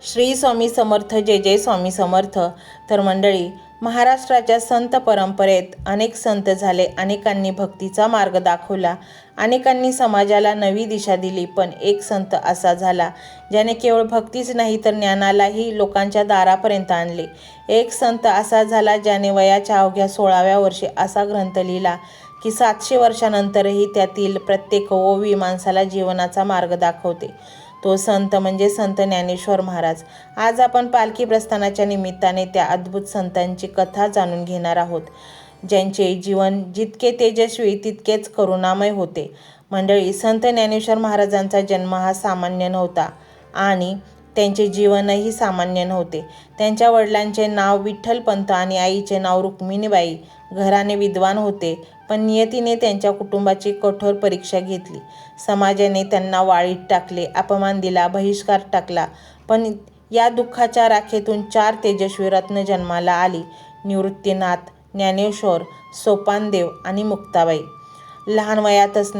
श्री स्वामी समर्थ. जय जय स्वामी समर्थ. तर मंडळी, महाराष्ट्राच्या संत परंपरेत अनेक संत झाले, अनेकांनी भक्तीचा मार्ग दाखवला, अनेकांनी समाजाला नवी दिशा दिली. पण एक संत असा झाला ज्याने केवळ भक्तीच नाही तर ज्ञानालाही लोकांच्या दारापर्यंत आणले. एक संत असा झाला ज्याने वयाच्या अवघ्या 16व्या वर्षी असा ग्रंथ लिहिला की 700 वर्षांनंतरही त्यातील प्रत्येक ओवी माणसाला जीवनाचा मार्ग दाखवते. तो संत म्हणजे संत ज्ञानेश्वर महाराज. आज आपण पालखी प्रस्थानाच्या निमित्ताने त्या अद्भुत संतांची कथा जाणून घेणार आहोत, ज्यांचे जीवन जितके तेजस्वी तितकेच करुणामय होते. मंडळी, संत ज्ञानेश्वर महाराजांचा जन्म हा सामान्य नव्हता आणि त्यांचे जीवनही सामान्य नव्हते. त्यांच्या वडिलांचे नाव विठ्ठलपंत आणि आईचे नाव रुक्मिणीबाई. घराणे विद्वान होते, पण नियतीने त्यांच्या कुटुंबाची कठोर परीक्षा घेतली. समाजाने त्यांना वाळीत टाकले, अपमान दिला, बहिष्कार टाकला. पण या दुःखाच्या राखेतून 4 तेजस्वी रत्न जन्माला आली: निवृत्तीनाथ, ज्ञानेश्वर, सोपानदेव आणि मुक्ताबाई. लहान वयातच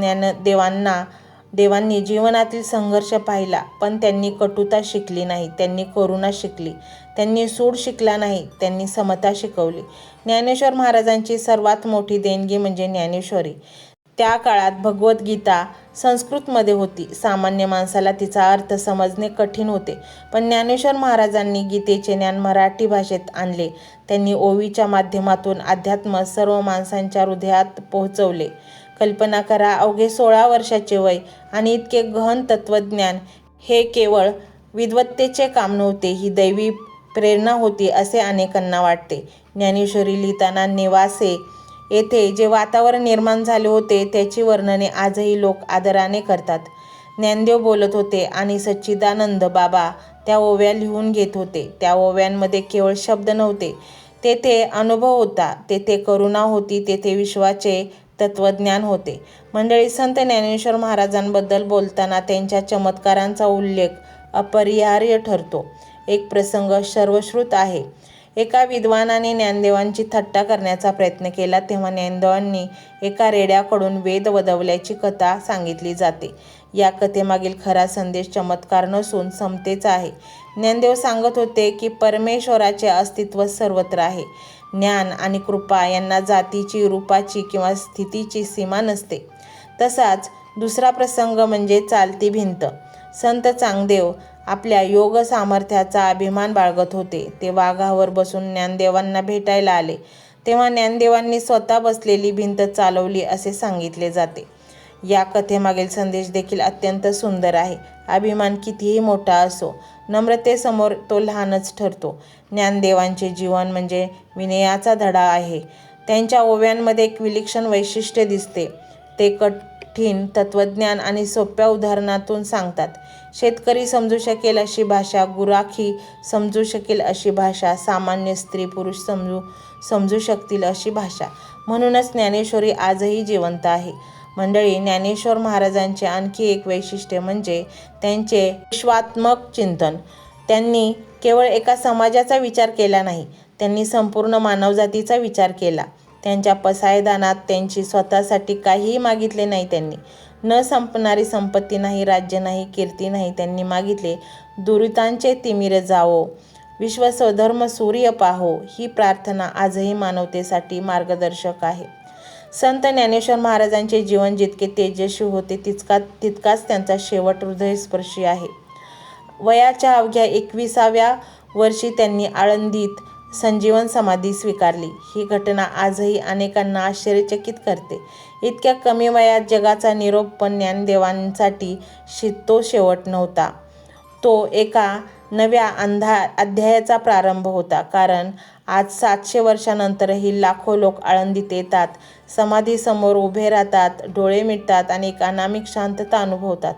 देवांनी जीवनातील संघर्ष पाहिला, पण त्यांनी कटुता शिकली नाही, त्यांनी करुणा शिकली. त्यांनी सूड शिकला नाही, त्यांनी समता शिकवली. ज्ञानेश्वर महाराजांची सर्वात मोठी देणगी म्हणजे ज्ञानेश्वरी. त्या काळात भगवद्गीता संस्कृतमध्ये होती. सामान्य माणसाला तिचा अर्थ समजणे कठीण होते, पण ज्ञानेश्वर महाराजांनी गीतेचे ज्ञान मराठी भाषेत आणले. त्यांनी ओवीच्या माध्यमातून अध्यात्म सर्व माणसांच्या हृदयात पोहोचवले. कल्पना करा, अवघे 16 वर्षाचे वय आणि इतके गहन तत्त्वज्ञान. हे केवळ विद्वत्तेचे काम नव्हते, ही दैवी प्रेरणा होती असे अनेकांना वाटते. ज्ञानेश्वरी लिहिताना नेवासे येथे जे वातावरण निर्माण झाले होते त्याची वर्णने आजही लोक आदराने करतात. ज्ञानदेव बोलत होते आणि सच्चिदानंद बाबा त्या ओव्या लिहून घेत होते. त्या ओव्यांमध्ये केवळ शब्द नव्हते, तेथे अनुभव होता, तेथे करुणा होती, तेथे विश्वाचे तत्वज्ञान होते. मंडळी, संत ज्ञानेश्वर महाराजांबद्दल बोलताना त्यांच्या चमत्कारांचा उल्लेख अपरिहार्य ठरतो. एक प्रसंग सर्वश्रुत आहे. एका विद्वानाने ज्ञानदेवांची थट्टा करण्याचा प्रयत्न केला, तेव्हा ज्ञानदेवांनी एका रेड्याकडून वेद वदवल्याची कथा सांगितली जाते. या कथेमागील खरा संदेश चमत्कार नसून समतेचा आहे. ज्ञानदेव सांगत होते की परमेश्वराचे अस्तित्व सर्वत्र आहे. ज्ञान आणि कृपा यांना जातीची, रूपाची किंवा स्थितीची सीमा नसते. तसाच दुसरा प्रसंग म्हणजे चालती भिंत. संत चांगदेव आपल्या योग सामर्थ्याचा अभिमान बाळगत होते. ते वाघावर बसून ज्ञानदेवांना भेटायला आले, तेव्हा ज्ञानदेवांनी स्वतः बसलेली भिंत चालवली असे सांगितले जाते. या कथेमागील संदेश देखील अत्यंत सुंदर आहे. अभिमान कितीही मोठा असो, नम्रतेसमोर तो लहानच ठरतो. ज्ञानदेवांचे जीवन म्हणजे विनयाचा धडा आहे. त्यांच्या ओव्यांमध्ये एक विलक्षण वैशिष्ट्य दिसते. ते कठीण तत्वज्ञान आणि सोप्या उदाहरणातून सांगतात. शेतकरी समजू शकेल अशी भाषा, गुराखी समजू शकेल अशी भाषा, सामान्य स्त्री पुरुष समजू शकतील अशी भाषा. म्हणूनच ज्ञानेश्वरी आजही जिवंत आहे. मंडळी, ज्ञानेश्वर महाराजांचे आणखी एक वैशिष्ट्य म्हणजे त्यांचे विश्वात्मक चिंतन. त्यांनी केवळ एका समाजाचा विचार केला नाही, त्यांनी संपूर्ण मानवजातीचा विचार केला. त्यांच्या पसायदानात त्यांची स्वतःसाठी काहीही मागितले नाही. त्यांनी न संपणारी संपत्ती नाही, राज्य नाही, कीर्ती नाही. त्यांनी मागितले, दुरितांचे तिमिर जावो, विश्व स्वधर्म सूर्य पाहो. ही प्रार्थना आजही मानवतेसाठी मार्गदर्शक आहे. संत ज्ञानेश्वर महाराजांचे जीवन जितके तेजस्वी होते तितकाच त्यांचा शेवट हृदयस्पर्शी आहे. वयाच्या अवघ्या 21व्या वर्षी त्यांनी आळंदीत संजीवन समाधी स्वीकारली. ही घटना आजही अनेकांना आश्चर्यचकित करते. इतक्या कमी वयात जगाचा निरोप. पण ज्ञानदेवांसाठी तो शेवट नव्हता, तो एका नव्या अध्यायाचा प्रारंभ होता. कारण आज 700 वर्षांनंतरही लाखो लोक आळंदीत येतात, समाधीसमोर उभे राहतात, डोळे मिटतात आणि एक अनामिक शांतता अनुभवतात.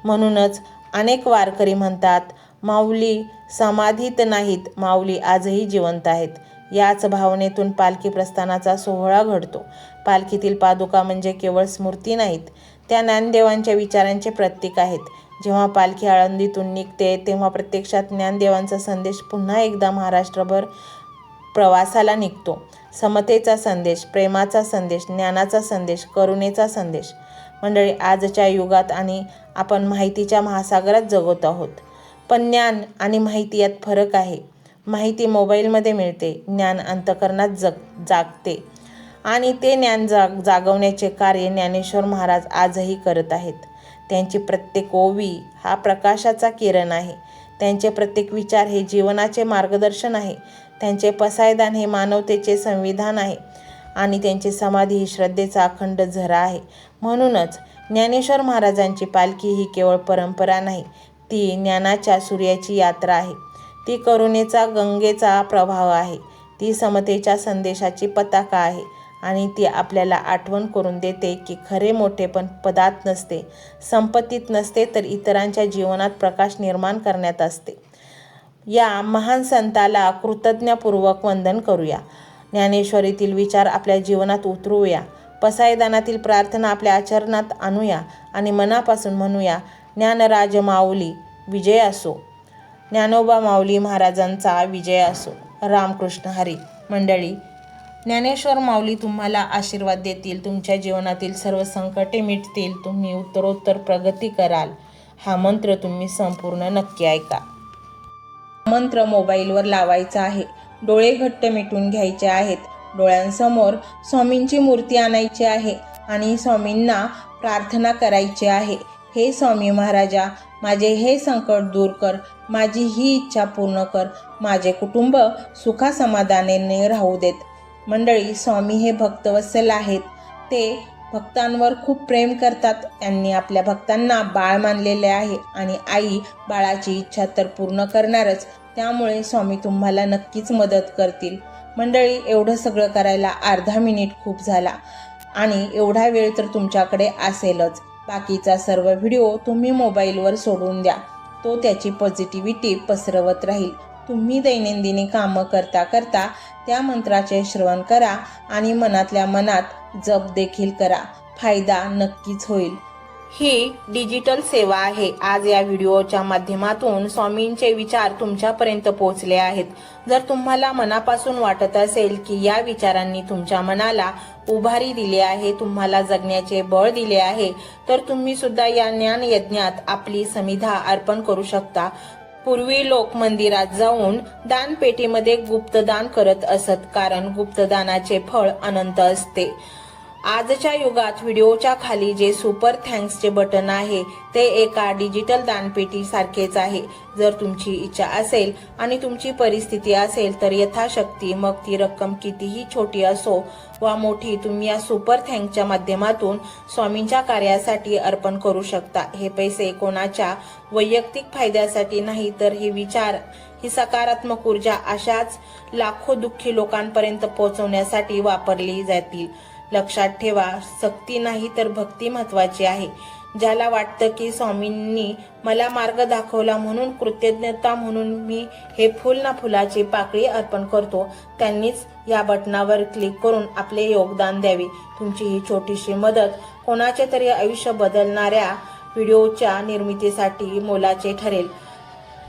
म्हणूनच अनेक वारकरी म्हणतात, माऊली समाधीत नाहीत, माऊली आजही जिवंत आहेत. याच भावनेतून पालखी प्रस्थानाचा सोहळा घडतो. पालखीतील पादुका म्हणजे केवळ स्मृती नाहीत, त्या ज्ञानदेवांच्या विचारांचे प्रतीक आहेत. जेव्हा पालखी आळंदीतून निघते तेव्हा प्रत्यक्षात ज्ञानदेवांचा संदेश पुन्हा एकदा महाराष्ट्रभर प्रवासाला निघतो. समतेचा संदेश, प्रेमाचा संदेश, ज्ञानाचा संदेश, करुणेचा संदेश. मंडळी, आजच्या युगात आणि आपण माहितीच्या महासागरात जगत आहोत. पण ज्ञान आणि माहिती यात फरक आहे. माहिती मोबाईलमध्ये मिळते, ज्ञान अंतःकरणात जागते आणि ते ज्ञान जागवण्याचे कार्य ज्ञानेश्वर महाराज आजही करत आहेत. त्यांची प्रत्येक ओवी हा प्रकाशाचा किरण आहे. त्यांचे प्रत्येक विचार हे जीवनाचे मार्गदर्शन आहे. त्यांचे पसायदान हे मानवतेचे संविधान आहे आणि त्यांची समाधी ही श्रद्धेचा अखंड झरा आहे. म्हणूनच ज्ञानेश्वर महाराजांची पालखी ही केवळ परंपरा नाही, ती ज्ञानाच्या सूर्याची यात्रा आहे. ती करुणेचा गंगेचा प्रभाव आहे. ती समतेच्या संदेशाची पताका आहे आणि ती आपल्याला आठवण करून देते की खरे मोठेपण पदात नसते, संपत्तीत नसते, तर इतरांच्या जीवनात प्रकाश निर्माण करण्यात असते. या महान संताला कृतज्ञतापूर्वक वंदन करूया. ज्ञानेश्वरीतील विचार आपल्या जीवनात उतरवूया. पसायदानातील प्रार्थना आपल्या आचरणात आणूया आणि मनापासून म्हणूया, ज्ञानराज माऊली विजय असो. ज्ञानोबा माऊली महाराजांचा विजय असो. रामकृष्ण हरी. मंडळी, ज्ञानेश्वर माऊली तुम्हाला आशीर्वाद देतील. तुमच्या जीवनातील सर्व संकटे मिटतील. तुम्ही उत्तरोत्तर प्रगती कराल. हा मंत्र तुम्ही संपूर्ण नक्की ऐका. मंत्र मोबाईलवर लावायचा आहे. डोळे घट्ट मिटून घ्यायचे आहेत. डोळ्यांसमोर स्वामींची मूर्ती आणायची आहे आणि स्वामींना प्रार्थना करायची आहे. हे स्वामी महाराजा, माझे हे संकट दूर कर. माझी ही इच्छा पूर्ण कर. माझे कुटुंब सुखासमाधानाने राहू देत. मंडळी, स्वामी हे भक्तवत्सल आहेत. ते भक्तांवर खूप प्रेम करतात. त्यांनी आपल्या भक्तांना बाळ मानलेले आहे आणि आई बाळाची इच्छा तर पूर्ण करणारच. त्यामुळे स्वामी तुम्हाला नक्कीच मदत करतील. मंडळी, एवढं सगळं करायला अर्धा मिनिट खूप झाला आणि एवढा वेळ तर तुमच्याकडे असेलच. बाकीचा सर्व व्हिडिओ तुम्ही मोबाईलवर सोडून द्या. तो त्याची पॉझिटिव्हिटी पसरवत राहील. तुम्ही दैनंदिनी कामं करता करता त्या मंत्राचे श्रवण करा आणि मनातल्या मनात जप देखील करा. फायदा नक्कीच होईल. ही डिजिटल सेवा आहे. आज या व्हिडिओच्या माध्यमातून स्वामींचे विचार तुमच्यापर्यंत पोहोचले आहेत. जर तुम्हाला मनापासून वाटत असेल की या विचारांनी तुमच्या मनाला उभारी दिली आहे, तुम्हाला जगण्याचे बळ दिले आहे, तर तुम्ही सुद्धा या ज्ञान यज्ञात आपली समिधा अर्पण करू शकता. पूर्वी लोक मंदिरात जाऊन दानपेटीमध्ये गुप्तदान करत असत, कारण गुप्तदानाचे फळ अनंत असते. आजच्या युगात व्हिडिओच्या खाली जे सुपर थँक्सचे बटन आहे ते एका डिजिटल दानपेटी सारखेच आहे. जर तुमची इच्छा असेल आणि तुमची परिस्थिती असेल तर यथाशक्ती, मग ती रक्कम कितीही छोटी असो वा मोठी, तुम्ही या सुपर थँक्सच्या माध्यमातून स्वामींच्या कार्यासाठी अर्पण करू शकता. हे पैसे कोणाच्या वैयक्तिक फायद्यासाठी नाही, तर हे विचार, ही सकारात्मक ऊर्जा अशाच लाखो दुःखी लोकांपर्यंत पोहोचवण्यासाठी वापरली जातील. लक्षात ठेवा, सक्ती नाही तर भक्ती महत्वाची आहे. ज्याला वाटतं की स्वामींनी मला मार्ग दाखवला म्हणून कृतज्ञता म्हणून मी हे फुल ना फुलाची पाकळी अर्पण करतो, त्यांनीच या बटनावर क्लिक करून आपले योगदान द्यावे. तुमची ही छोटीशी मदत कोणाचे तरी आयुष्य बदलणाऱ्या व्हिडिओच्या निर्मितीसाठी मोलाचे ठरेल.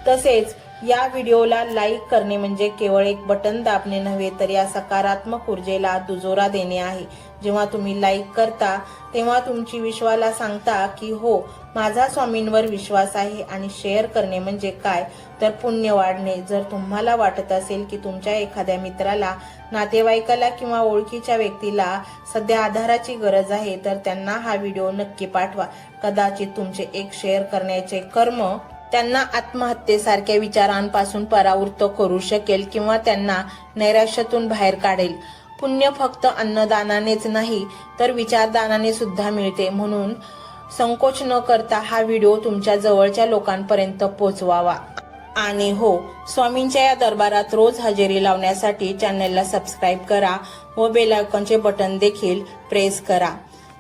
तसेच या व्हिडिओला लाईक करणे म्हणजे केवळ एक बटन दाबणे नव्हे, तर या सकारात्मक ऊर्जेला दुजोरा देणे आहे. जेव्हा तुम्ही लाईक करता तेव्हा तुमची विश्वाला सांगता की हो, माझा स्वामींवर विश्वास आहे. आणि शेअर करणे म्हणजे काय, तर पुण्य वाढणे. जर तुम्हाला वाटत असेल की तुमच्या एखाद्या मित्राला, नातेवाईकाला किंवा ओळखीच्या व्यक्तीला सध्या आधाराची गरज आहे, तर त्यांना हा व्हिडिओ नक्की पाठवा. कदाचित तुमचे एक शेअर करण्याचे कर्म त्यांना आत्महत्येसारख्या विचारांपासून परावृत्त करू शकेल किंवा त्यांना नैराश्यातून बाहेर काढेल. पुण्य फक्त अन्नदानानेच नाही तर विचारदानाने सुद्धा मिळते. म्हणून संकोच न करता हा व्हिडिओ तुमच्या जवळच्या लोकांपर्यंत पोहोचवावा. आणि हो, स्वामींच्या या दरबारात रोज हजेरी लावण्यासाठी चॅनलला सबस्क्राईब करा व बेल आयकॉनचे बटन देखील प्रेस करा.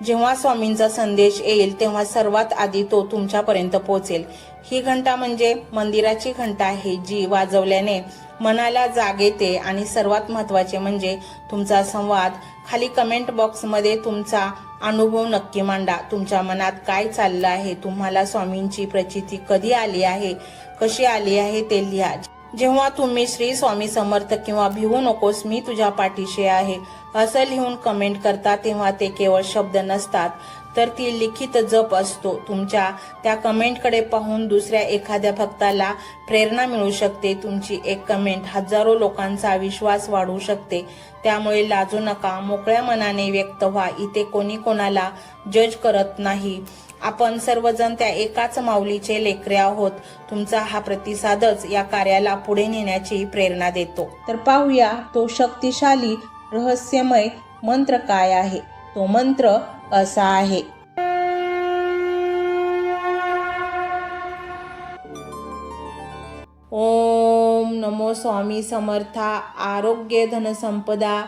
जेव्हा स्वामींचा संदेश येईल तेव्हा सर्वात आधी तो तुमच्यापर्यंत पोहोचेल. ही घंटा म्हणजे मंदिराची घंटा आहे, जी वाजवल्याने मनाला जाग येते. आणि सर्वात महत्त्वाचे म्हणजे तुमचा संवाद. खाली कमेंट बॉक्समध्ये तुमचा अनुभव नक्की मांडा. तुमच्या मनात काय चाललं आहे, तुम्हाला स्वामींची प्रचिती कधी आली आहे, कशी आली आहे ते लिहा. जेव्हा तुम्ही श्री स्वामी समर्थ किंवा भिवू नकोस मी तुझ्या पाठीशी आहे असं लिहून कमेंट करता, तेव्हा ते केवळ शब्द नसतात, तर ती लिखित जप असतो. तुमच्या त्या कमेंटकडे पाहून दुसऱ्या एखाद्या भक्ताला प्रेरणा मिळू शकते. तुमची एक कमेंट हजारो लोकांचा विश्वास वाढवू शकते. त्यामुळे लाजू नका, मोकळ्या मनाने व्यक्त व्हा. इथे कोणी कोणाला जज करत नाही. आपण सर्वजण त्या एकाच माऊलीचे लेकरे आहोत. तुमचा हा प्रतिसादच या कार्याला पुढे नेण्याची प्रेरणा देतो. तर पाहूया तो शक्तिशाली रहस्यमय मंत्र काय आहे. तो मंत्र असा आहे. ओम नमो स्वामी समर्था आरोग्य धन संपदा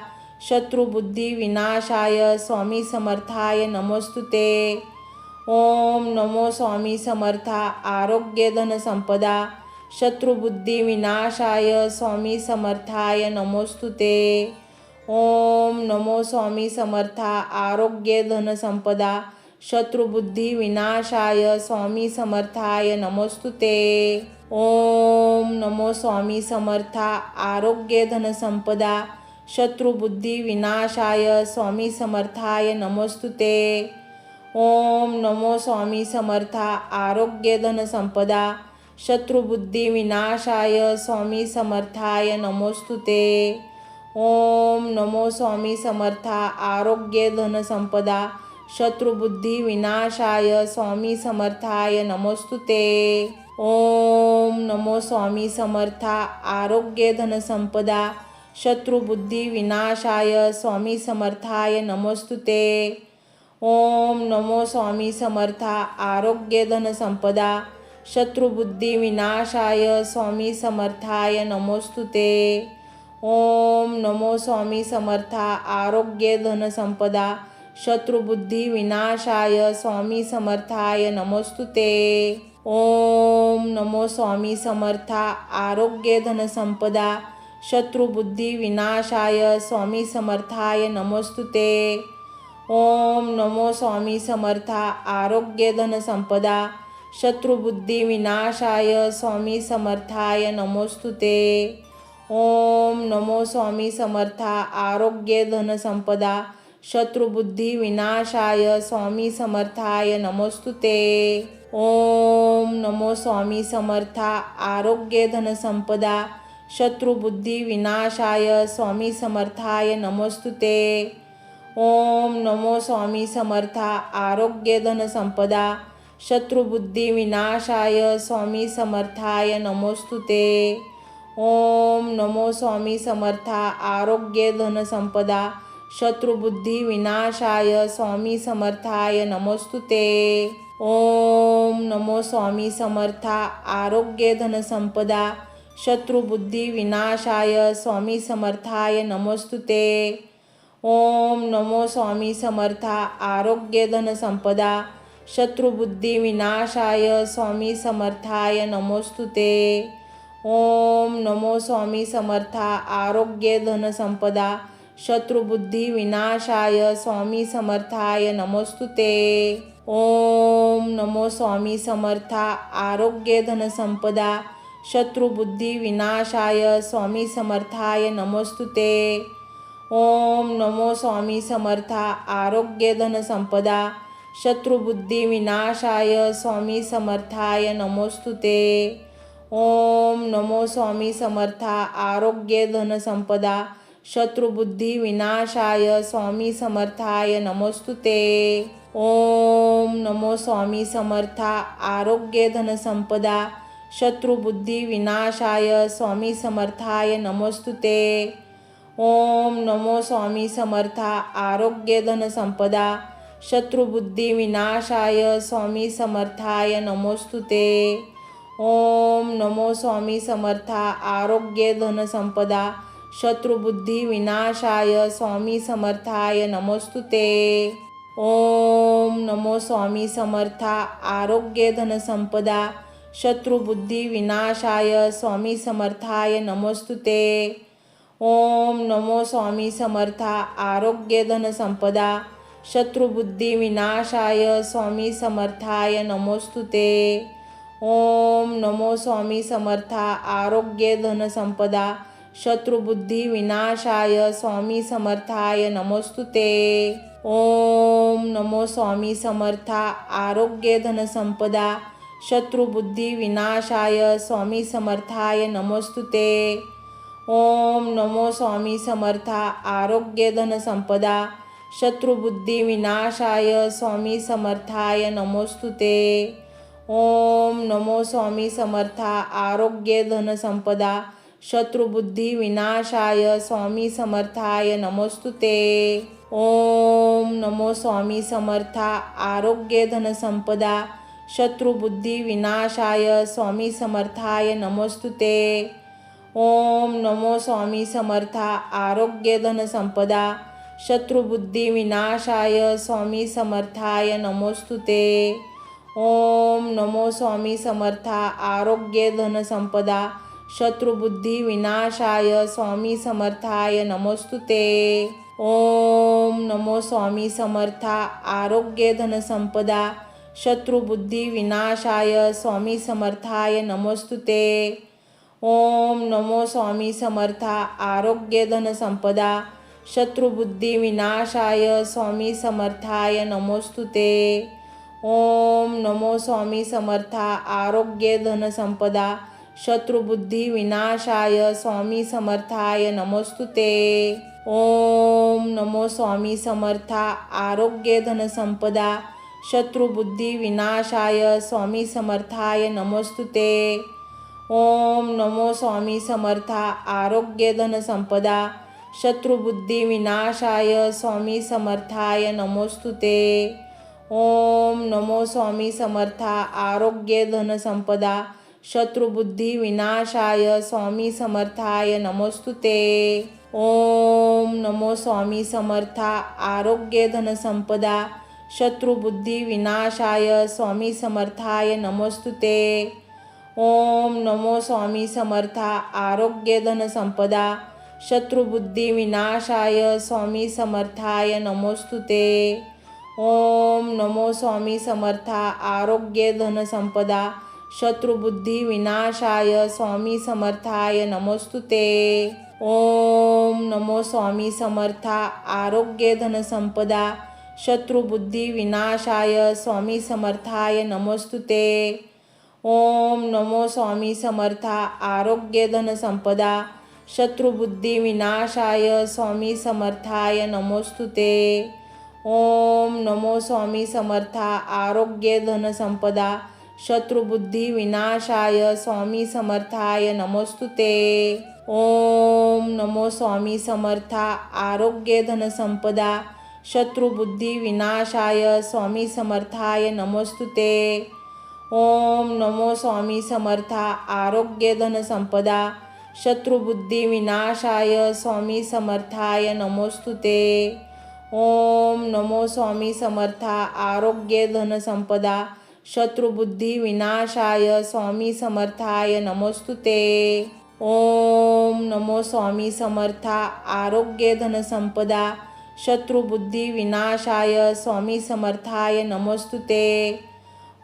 शत्रुबुद्धी विनाशाय स्वामी समर्थाय नमोस्तुते. ओम नमो स्वामी समर्था आरोग्य धन संपदा शत्रुबुद्धी विनाशाय स्वामी समर्थाय नमोस्तुते. ओम नमो स्वामी समर्था आरोग्य धन संपदा शत्रुबुद्धी विनाशाय स्वामी समर्थाय नमोस्तुते. ओम नमो स्वामी समर्था आरोग्य धन संपदा शत्रुबुद्धी विनाशाय स्वामी समर्थाय नमोस्तुते. ओम नमो स्वामी समर्था आरोग्य धन संपदा शत्रुबुद्धी विनाशाय स्वामी समर्थाय नमोस्तुते. ओम नमो स्वामी समर्था आरोग्य धन संपदा शत्रुबुद्धी विनाशाय स्वामी समर्थाय नमोस्तुते. ओम नमो स्वामी समर्था आरोग्य धन संपदा शत्रुबुद्धी विनाशाय स्वामी समर्थाय नमोस्तुते. ओम नमो स्वामी समर्था आरोग्य धन संपदा शत्रुबुद्धी विनाशाय स्वामी समर्थाय नमोस्तुते. ओम नमो स्वामी समर्था आरोग्य धन संपदा शत्रुबुद्धी विनाशाय स्वामी समर्थाय नमोस्तुते. ओम नमो स्वामी समर्था आरोग्य धन संपदा शत्रुबुद्धी विनाशाय स्वामी समर्थाय नमोस्तुते. ओम नमो स्वामी समर्था आरोग्य धन संपदा शत्रुबुद्धी विनाशाय स्वामी समर्थाय नमोस्तुते. ओम नमो स्वामी समर्था आरोग्य धन संपदा शत्रुबुद्धी विनाशाय स्वामी समर्थाय नमोस्तुते. ओम नमो स्वामी समर्था आरोग्य धन संपदा शत्रुबुद्धी विनाशाय स्वामी समर्थाय नमोस्तुते. ओम नमो स्वामी समर्था आरोग्य धन संपदा शत्रुबुद्धी विनाशाय स्वामी समर्थाय नमोस्तुते. ओम नमो स्वामी समर्था आरोग्य धन संपदा शत्रुबुद्धी विनाशाय स्वामी समर्थाय नमोस्तुते. ओम नमो स्वामी समर्था आरोग्य धन संपदा शत्रुबुद्धी विनाशाय स्वामी समर्थाय नमोस्तुते. ओम नमो स्वामी समर्था आरोग्य धन संपदा शत्रुबुद्धी विनाशाय स्वामी समर्थाय नमोस्तुते. ओम नमो स्वामी समर्था आरोग्य धन संपदा शत्रुबुद्धी विनाशाय स्वामी समर्थाय नमोस्तुते. ओम नमो स्वामी समर्था आरोग्य धन संपदा शत्रुबुद्धी विनाशाय स्वामी समर्थाय नमोस्तुते. ओम नमो स्वामी समर्था आरोग्य धन संपदा शत्रुबुद्धी विनाशाय स्वामी समर्थाय नमोस्तुते. ओम नमो स्वामी समर्था आरोग्य धन संपदा शत्रुबुद्धी विनाशाय स्वामी समर्थाय नमोस्तुते. ओम नमो स्वामी समर्था आरोग्य धन संपदा शत्रुबुद्धी विनाशाय स्वामी समर्थाय नमोस्तुते. ओम नमो स्वामी समर्था आरोग्य धन संपदा शत्रुबुद्धी विनाशाय स्वामी समर्थाय नमोस्तुते. ओम नमो स्वामी समर्था आरोग्य धन संपदा शत्रुबुद्धी विनाशाय स्वामी समर्थाय नमोस्तुते. ओम नमो स्वामी समर्था आरोग्य धन संपदा शत्रुबुद्धी विनाशाय स्वामी समर्थाय नमोस्तुते. ओम नमो स्वामी समर्था आरोग्य धन संपदा शत्रुबुद्धी विनाशाय स्वामी समर्थाय नमोस्तुते. ओम नमो स्वामी समर्था आरोग्य धन संपदा शत्रुबुद्धी विनाशाय स्वामी समर्थाय नमोस्तुते. ओम नमो स्वामी समर्था आरोग्य धनसंपदा शत्रुबुद्धी विनाशाय स्वामी समर्थाय नमोस्तुते। ओम नमो स्वामी समर्था आरोग्य धनसंपदा शत्रुबुद्धी विनाशाय स्वामी समर्थाय नमोस्तुते। ओम नमो स्वामी समर्था आरोग्य धनसंपदा शत्रुबुद्धी विनाशाय स्वामी समर्थाय नमोस्तुते। ओम नमो स्वामी समर्था आरोग्य धनसंपदा शत्रुबुद्धी विनाशाय स्वामी समर्थाय नमोस्तुते। ओम नमो स्वामी समर्था आरोग्य धनसंपदा शत्रुबुद्धी विनाशाय स्वामी समर्थाय नमोस्तुते। ओम नमो स्वामी समर्था आरोग्य धनसंपदा शत्रुबुद्धी विनाशाय स्वामी समर्थाय नमोस्तुते। ओम नमो स्वामी समर्था आरोग्य धनसंपदा शत्रुबुद्धी विनाशाय स्वामी समर्थाय नमोस्तुते। ओम नमो स्वामी समर्था आरोग्य धनसंपदा शत्रुबुद्धी विनाशाय स्वामी समर्थाय नमोस्तुते। ओम नमो स्वामी समर्था आरोग्य धनसंपदा शत्रुबुद्धी विनाशाय स्वामी समर्थाय नमोस्तुते। ओम नमो स्वामी समर्था आरोग्य धनसंपदा शत्रुबुद्धी विनाशाय स्वामी समर्थाय नमोस्तुते। ओम नमो स्वामी समर्था आरोग्य धनसंपदा शत्रुबुद्धी विनाशाय स्वामी समर्थाय नमोस्तुते। ओम नमो स्वामी समर्था आरोग्य धनसंपदा शत्रुबुद्धी विनाशाय स्वामी समर्थाय नमोस्तुते। ओम नमो स्वामी समर्था आरोग्य धनसंपदा शत्रुबुद्धी विनाशाय स्वामी समर्थाय नमोस्तुते। ओम नमो स्वामी समर्था आरोग्य धनसंपदा शत्रुबुद्धी विनाशाय स्वामी समर्थाय नमोस्तुते। ओम नमो स्वामी समर्था आरोग्य धनसंपदा शत्रुबुद्धी विनाशाय स्वामी समर्थाय नमोस्तुते। ओम नमो स्वामी समर्था आरोग्य धनसंपदा शत्रुबुद्धी विनाशाय स्वामी समर्थाय नमोस्तुते। ओम नमो स्वामी समर्था आरोग्य धनसंपदा शत्रुबुद्धी विनाशाय स्वामी समर्थाय नमोस्तुते। ओम नमो स्वामी समर्था आरोग्य धनसंपदा शत्रुबुद्धी विनाशाय स्वामी समर्थाय नमोस्तुते। ओम नमो स्वामी समर्था आरोग्य धनसंपदा शत्रुबुद्धी विनाशाय स्वामी समर्थाय नमोस्तुते। ओम नमो स्वामी समर्था आरोग्य धनसंपदा शत्रुबुद्धी विनाशाय स्वामी समर्थाय नमोस्तुते। ओम नमो स्वामी समर्था आरोग्य धनसंपदा शत्रुबुद्धी विनाशाय स्वामी समर्थाय नमोस्तुते। ओम नमो स्वामी समर्था आरोग्य धनसंपदा शत्रुबुद्धी विनाशाय स्वामी समर्थाय नमोस्तुते।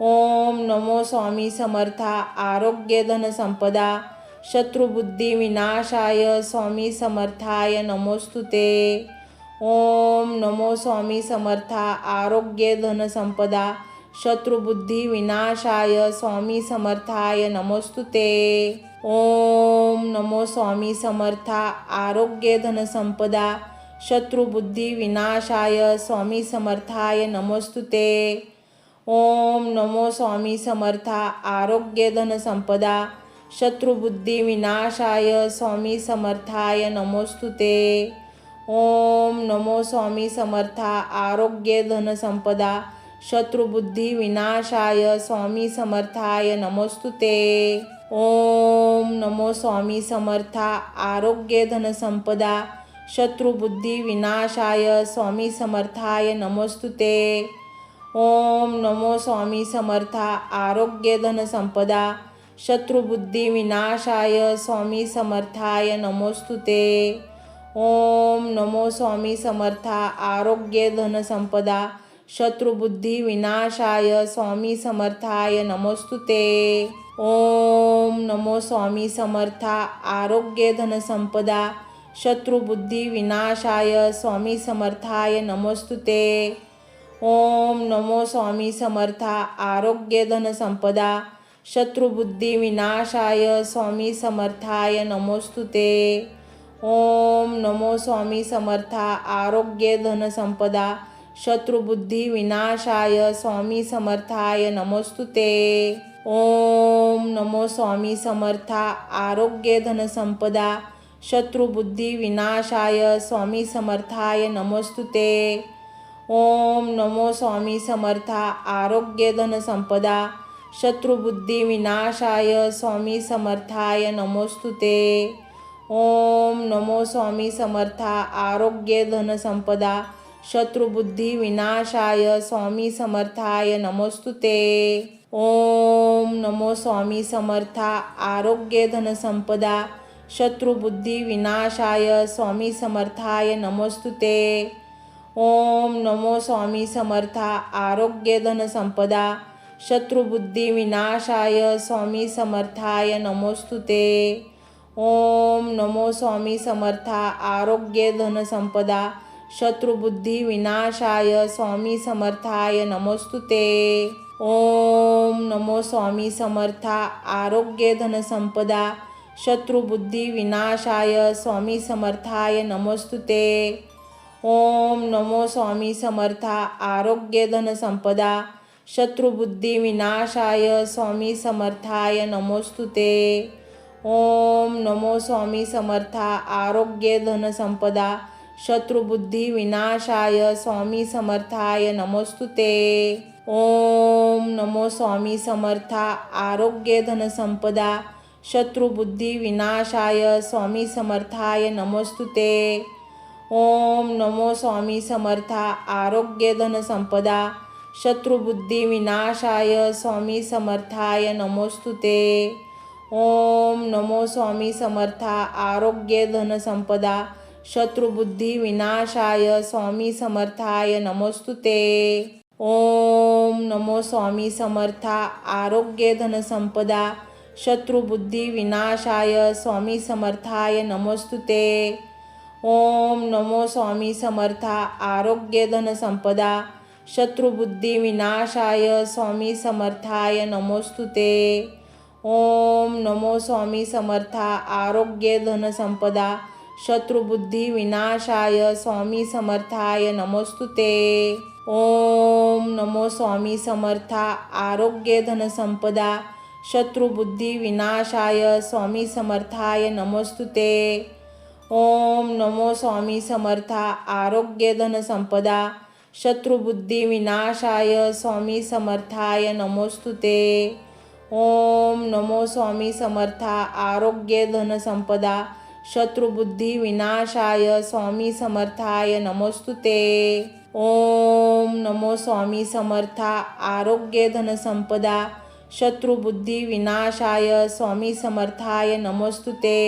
ओम नमो स्वामी समर्था आरोग्य धनसंपदा शत्रुबुद्धी विनाशाय स्वामी समर्थाय नमोस्तुते। ओम नमो स्वामी समर्था आरोग्य धनसंपदा शत्रुबुद्धी विनाशाय स्वामी समर्थाय नमोस्तुते। ओम नमो स्वामी समर्था आरोग्य धनसंपदा शत्रुबुद्धी विनाशाय स्वामी समर्थाय नमोस्तुते। ओम नमो स्वामी समर्था आरोग्य धनसंपदा शत्रुबुद्धी विनाशाय स्वामी समर्थाय नमोस्तुते। ओम नमो स्वामी समर्था आरोग्य धनसंपदा शत्रुबुद्धी विनाशाय स्वामी समर्थाय नमोस्तुते। ओम नमो स्वामी समर्था आरोग्य धनसंपदा शत्रुबुद्धी विनाशाय स्वामी समर्थाय नमोस्तुते। ओम नमो स्वामी समर्था आरोग्य धनसंपदा शत्रुबुद्धी विनाशाय स्वामी समर्थाय नमोस्तुते। ओम नमो स्वामी समर्था आरोग्य धनसंपदा शत्रुबुद्धी विनाशाय स्वामी समर्थाय नमोस्तुते। ओम नमो स्वामी समर्था आरोग्य धनसंपदा शत्रुबुद्धी विनाशाय स्वामी समर्थाय नमोस्तुते। ओम नमो स्वामी समर्था आरोग्य धन संपदा शत्रुबुद्धी विनाशाय स्वामी समर्थाय नमोस्तुते। ओम नमो स्वामी समर्था आरोग्य धन संपदा शत्रुबुद्धी विनाशाय स्वामी समर्थाय नमोस्तुते। ओम नमो स्वामी समर्था आरोग्य धन संपदा शत्रुबुद्धी विनाशाय स्वामी समर्थाय नमोस्तुते। ओम नमो स्वामी समर्था आरोग्य धन संपदा शत्रुबुद्धी विनाशाय स्वामी समर्थाय नमोस्तुते। ओम नमो स्वामी समर्था आरोग्य धन संपदा शत्रुबुद्धी विनाशाय स्वामी समर्थाय नमोस्तुते। ओम नमो स्वामी समर्था आरोग्य धन संपदा शत्रुबुद्धी विनाशाय स्वामी समर्थाय नमोस्तुते। ओम नमो स्वामी समर्था आरोग्य धन संपदा शत्रुबुद्धी विनाशाय स्वामी समर्थाय नमोस्तुते। ओम नमो स्वामी समर्था आरोग्य धन संपदा शत्रुबुद्धी विनाशाय स्वामी समर्थाय नमोस्तुते। ओम नमो स्वामी समर्था आरोग्य धन संपदा शत्रुबुद्धी विनाशाय स्वामी समर्थाय नमोस्तुते। ओम नमो स्वामी समर्था आरोग्य धन संपदा शत्रुबुद्धी विनाशाय स्वामी समर्थाय नमोस्तुते। ओम नमो स्वामी समर्था आरोग्य धन संपदा शत्रुबुद्धी विनाशाय स्वामी समर्थाय नमोस्तुते। ओम नमो स्वामी समर्था आरोग्य धन संपदा शत्रुबुद्धी विनाशाय स्वामी समर्थाय नमोस्तुते। ओम नमो स्वामी समर्था आरोग्य धन संपदा शत्रुबुद्धी विनाशाय स्वामी समर्थाय नमोस्तुते। ओम नमो स्वामी समर्था आरोग्य धन संपदा शत्रुबुद्धी विनाशाय स्वामी समर्थाय नमोस्तुते। ओम नमो स्वामी समर्था आरोग्य धन संपदा शत्रुबुद्धी विनाशाय स्वामी समर्थाय नमोस्तुते। ओम नमो स्वामी समर्था आरोग्य धन संपदा शत्रुबुद्धी विनाशाय स्वामी समर्थाय नमोस्तुते। ओम नमो स्वामी समर्था आरोग्य धन संपदा शत्रुबुद्धी विनाशाय स्वामी समर्थाय नमोस्तुते। ओम नमो स्वामी समर्था आरोग्य धन संपदा शत्रुबुद्धी विनाशाय स्वामी समर्थाय नमोस्तुते। ओम नमो स्वामी समर्था आरोग्य धन संपदा शत्रुबुद्धी विनाशाय स्वामी समर्थाय नमोस्तुते। ओम नमो स्वामी समर्था आरोग्य धन संपदा शत्रुबुद्धी विनाशाय स्वामी समर्थाय नमोस्तुते। ओम नमो स्वामी समर्था आरोग्य धन संपदा शत्रुबुद्धी विनाशाय स्वामी समर्थाय नमोस्तुते।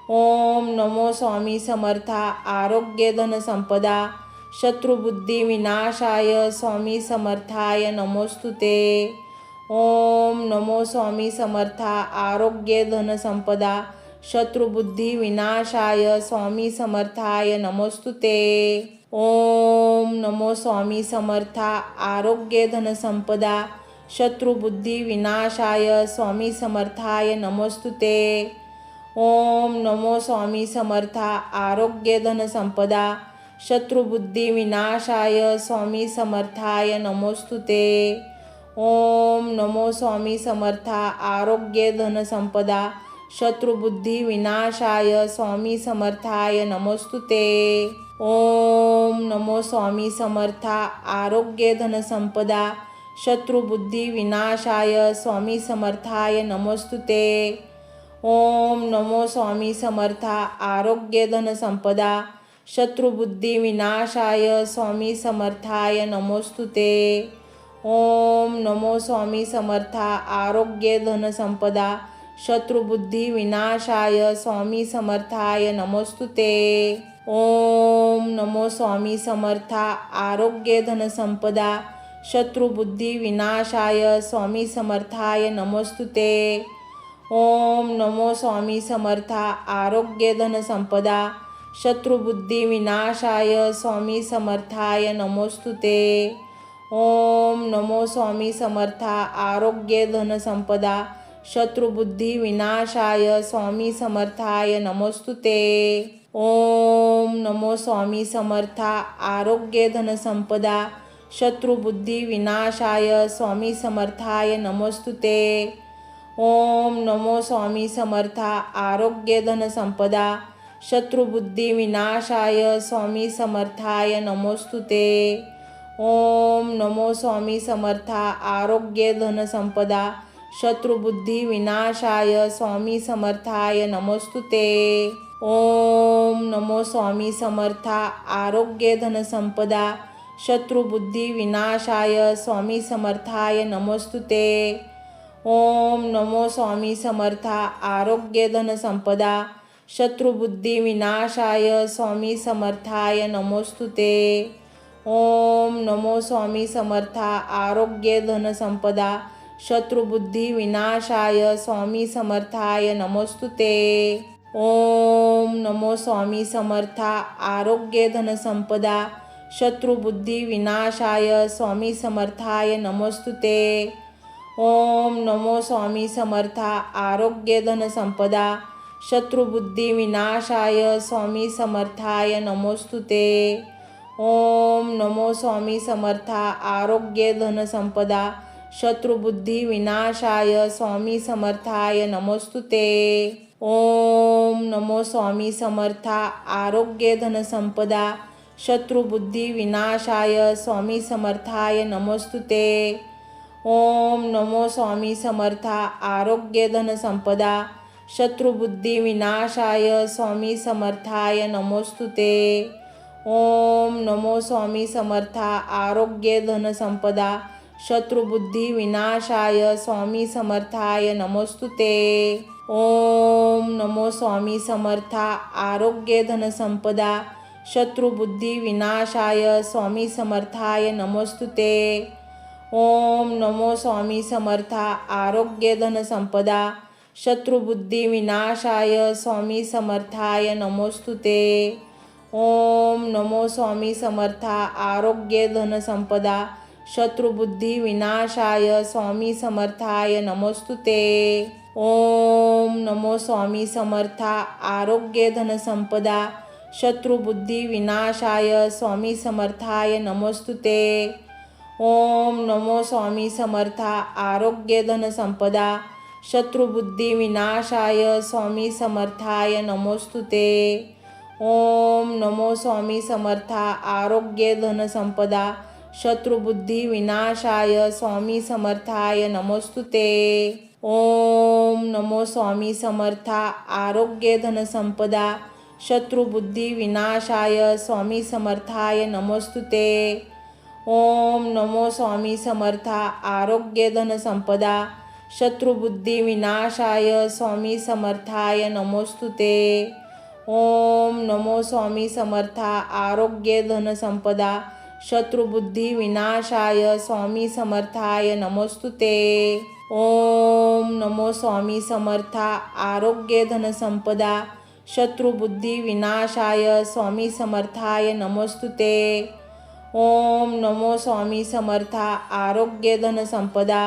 ओम नमो स्वामी समर्था आरोग्य धन संपदा शत्रुबुद्धी विनाशाय स्वामी समर्थाय नमोस्तुते। ओम नमो स्वामी समर्था आरोग्य धन संपदा शत्रुबुद्धी विनाशाय स्वामी समर्थाय नमोस्तुते। ओम नमो स्वामी समर्था आरोग्य धन संपदा शत्रुबुद्धी विनाशाय स्वामी समर्थाय नमोस्तुते। ओम नमो स्वामी समर्था आरोग्य धन संपदा शत्रुबुद्धी विनाशाय स्वामी समर्थाय नमोस्तुते। ओम नमो स्वामी समर्था आरोग्य धन संपदा शत्रुबुद्धी विनाशाय स्वामी समर्थाय नमोस्तुते। ओम नमो स्वामी समर्था आरोग्य धन संपदा शत्रुबुद्धी विनाशाय स्वामी समर्थाय नमोस्तुते। ओम नमो स्वामी समर्था आरोग्य धन संपदा शत्रुबुद्धी विनाशाय स्वामी समर्थाय नमोस्तुते। ओम नमो स्वामी समर्था आरोग्य धन संपदा शत्रुबुद्धी विनाशाय स्वामी समर्थाय नमोस्तुते। ओम नमो स्वामी समर्था आरोग्य धन संपदा शत्रुबुद्धी विनाशाय स्वामी समर्थाय नमोस्तुते। ओम नमो स्वामी समर्था आरोग्य धन संपदा शत्रुबुद्धी विनाशाय स्वामी समर्थाय नमोस्तुते। ओम नमो स्वामी समर्था आरोग्य धन संपदा शत्रुबुद्धी विनाशाय स्वामी समर्थाय नमोस्तुते। ओम नमो स्वामी समर्था आरोग्य धन संपदा शत्रुबुद्धी विनाशाय स्वामी समर्थाय नमोस्तुते। ओम नमो स्वामी समर्था आरोग्य धन संपदा शत्रुबुद्धी विनाशाय स्वामी समर्थाय नमोस्तुते। ओम नमो स्वामी समर्था आरोग्य धन संपदा शत्रुबुद्धी विनाशाय स्वामी समर्थाय नमोस्तुते। ओम नमो स्वामी समर्था आरोग्य धन संपदा शत्रुबुद्धी विनाशाय स्वामी समर्थाय नमोस्तुते। ओम नमो स्वामी समर्था आरोग्य धन संपदा शत्रुबुद्धी विनाशाय स्वामी समर्थाय नमोस्तुते। ओम नमो स्वामी समर्था आरोग्य धन संपदा शत्रुबुद्धी विनाशाय स्वामी समर्थाय नमोस्तुते। ओम नमो स्वामी समर्था आरोग्य धन संपदा शत्रुबुद्धी विनाशाय स्वामी समर्थाय नमोस्तुते। ओम नमो स्वामी समर्था आरोग्य धन संपदा शत्रुबुद्धी विनाशाय स्वामी समर्थाय नमोस्तुते। ओम नमो स्वामी समर्था आरोग्य धन संपदा शत्रुबुद्धी विनाशाय स्वामी समर्थाय नमोस्तुते। ओम नमो स्वामी समर्था आरोग्य धन संपदा शत्रुबुद्धी विनाशाय स्वामी समर्थाय नमोस्तुते। ओम नमो स्वामी समर्था आरोग्य धन संपदा शत्रुबुद्धी विनाशाय स्वामी समर्थाय नमोस्तुते। ओम नमो स्वामी समर्था आरोग्य धन संपदा शत्रुबुद्धी विनाशाय स्वामी समर्थाय नमोस्तुते। ओम नमो स्वामी समर्था आरोग्य धन संपदा शत्रुबुद्धी विनाशाय स्वामी समर्थाय नमोस्तुते। ओम नमो स्वामी समर्था आरोग्य धन संपदा शत्रुबुद्धी विनाशाय स्वामी समर्थाय नमोस्तुते। ओम नमो स्वामी समर्था आरोग्य धन संपदा शत्रुबुद्धी विनाशाय स्वामी समर्थाय नमोस्तुते। ओम नमो स्वामी समर्था आरोग्य धन संपदा शत्रुबुद्धी विनाशाय स्वामी समर्थाय नमोस्तुते। ओम नमो स्वामी समर्था आरोग्य धन संपदा शत्रुबुद्धी विनाशाय स्वामी समर्थाय नमोस्तुते। ओम नमो स्वामी समर्था आरोग्य धन संपदा शत्रुबुद्धी विनाशाय स्वामी समर्थाय नमोस्तुते। ओम नमो स्वामी समर्था आरोग्य धन संपदा शत्रुबुद्धी विनाशाय स्वामी समर्थाय नमोस्तुते। ओम नमो स्वामी समर्था आरोग्य धन संपदा शत्रुबुद्धी विनाशाय स्वामी समर्थाय नमोस्तुते। ओम नमो स्वामी समर्था आरोग्य धन संपदा शत्रुबुद्धी विनाशाय स्वामी समर्थाय नमोस्तुते। ओम नमो स्वामी समर्था आरोग्य धन संपदा शत्रुबुद्धी विनाशाय स्वामी समर्थाय नमोस्तुते। ओम नमो स्वामी समर्था आरोग्य धन संपदा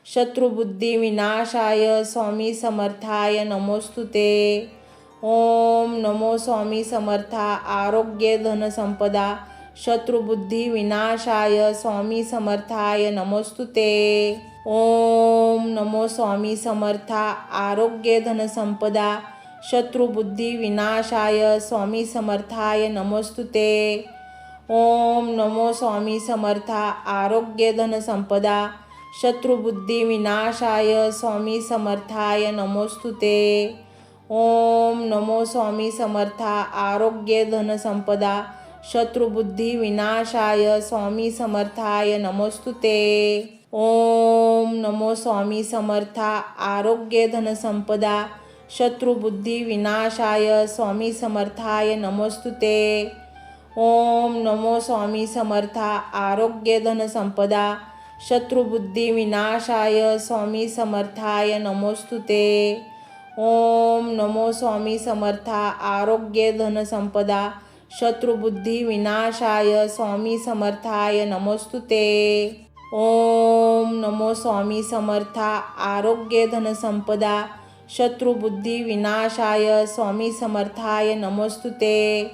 शत्रुबुद्धी विनाशाय स्वामी समर्थाय नमोस्तुते। ओम नमो स्वामी समर्था आरोग्य धन संपदा शत्रुबुद्धी विनाशाय स्वामी समर्थाय नमोस्तुते। ओम नमो स्वामी समर्था आरोग्य धन संपदा शत्रुबुद्धी विनाशाय स्वामी समर्थाय नमोस्तुते। ओम नमो स्वामी समर्था आरोग्य धन संपदा शत्रुबुद्धी विनाशाय स्वामी समर्थाय नमोस्तुते। ओम नमो स्वामी समर्था आरोग्य धन संपदा शत्रुबुद्धी विनाशाय स्वामी समर्थाय नमोस्तुते। ओम नमो स्वामी समर्था आरोग्य धन संपदा शत्रुबुद्धी विनाशाय स्वामी समर्थाय नमोस्तुते। ओम नमो स्वामी समर्था आरोग्य धन संपदा शत्रुबुद्धिविनाशाय स्वामी समर्थाय नमोस्तुते। ओम नमो स्वामी समर्था आरोग्य धनसंपदा शत्रुबुद्धिविनाशाय स्वामी समर्थाय नमोस्तुते। ओम नमो स्वामी समर्था आरोग्य धनसंपदा शत्रुबुद्धिविनाशाय स्वामी समर्थाय नमोस्तुते।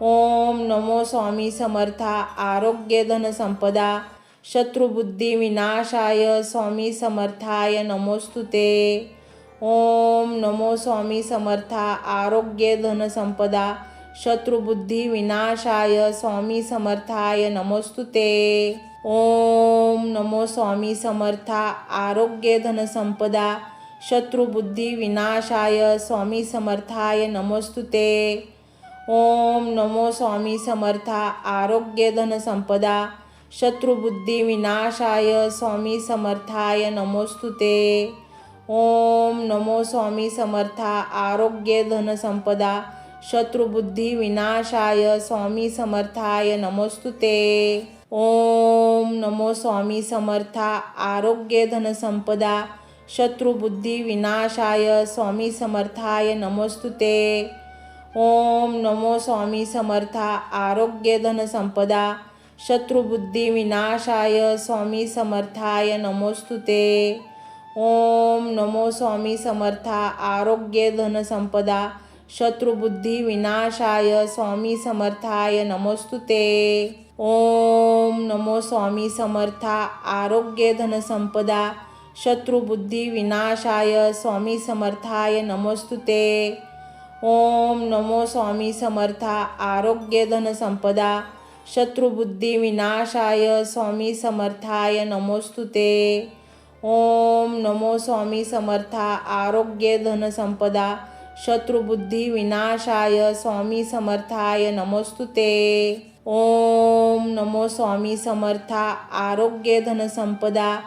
ओम नमो स्वामी समर्था आरोग्य धनसंपदा शत्रुबुद्धिविनाशाय स्वामी समर्थाय नमोस्तुते। ओम नमो स्वामी समर्था आरोग्य धनसंपदा शत्रुबुद्धिविनाशाय स्वामी समर्थाय नमोस्तुते। ओम नमो स्वामी समर्था आरोग्य धनसंपदा शत्रुबुद्धिविनाशाय स्वामी समर्थाय नमोस्तुते। ओम नमो स्वामी समर्था आरोग्य धनसंपदा शत्रुबुद्धिविनाशाय स्वामी समर्थाय नमोस्तुते। ओम नमो स्वामी समर्था आरोग्य धनसंपदा शत्रुबुद्धिविनाशाय स्वामी समर्थाय नमोस्तुते। ओम नमो स्वामी समर्था आरोग्य धनसंपदा शत्रुबुद्धिविनाशाय स्वामी समर्थाय नमोस्तुते। ओम नमो स्वामी समर्था आरोग्य धनसंपदा शत्रुबुद्धिविनाशाय स्वामी समर्थाय नमोस्तुते। ओम नमो स्वामी समर्था आरोग्य धनसंपदा शत्रुबुद्धिविनाशाय स्वामी समर्थाय नमोस्तुते। ओम नमो स्वामी समर्था आरोग्य धनसंपदा शत्रुबुद्धिविनाशाय स्वामी समर्थाय नमोस्तुते। ओम नमो स्वामी समर्था आरोग्य धनसंपदा शत्रुबुद्धिविनाशाय स्वामी समर्थाय नमोस्तुते। ओम नमो स्वामी समर्था आरोग्य धनसंपदा शत्रुबुद्धिविनाशाय स्वामी समर्थाय नमोस्तुते। ओम नमो स्वामी समर्था आरोग्य धनसंपदा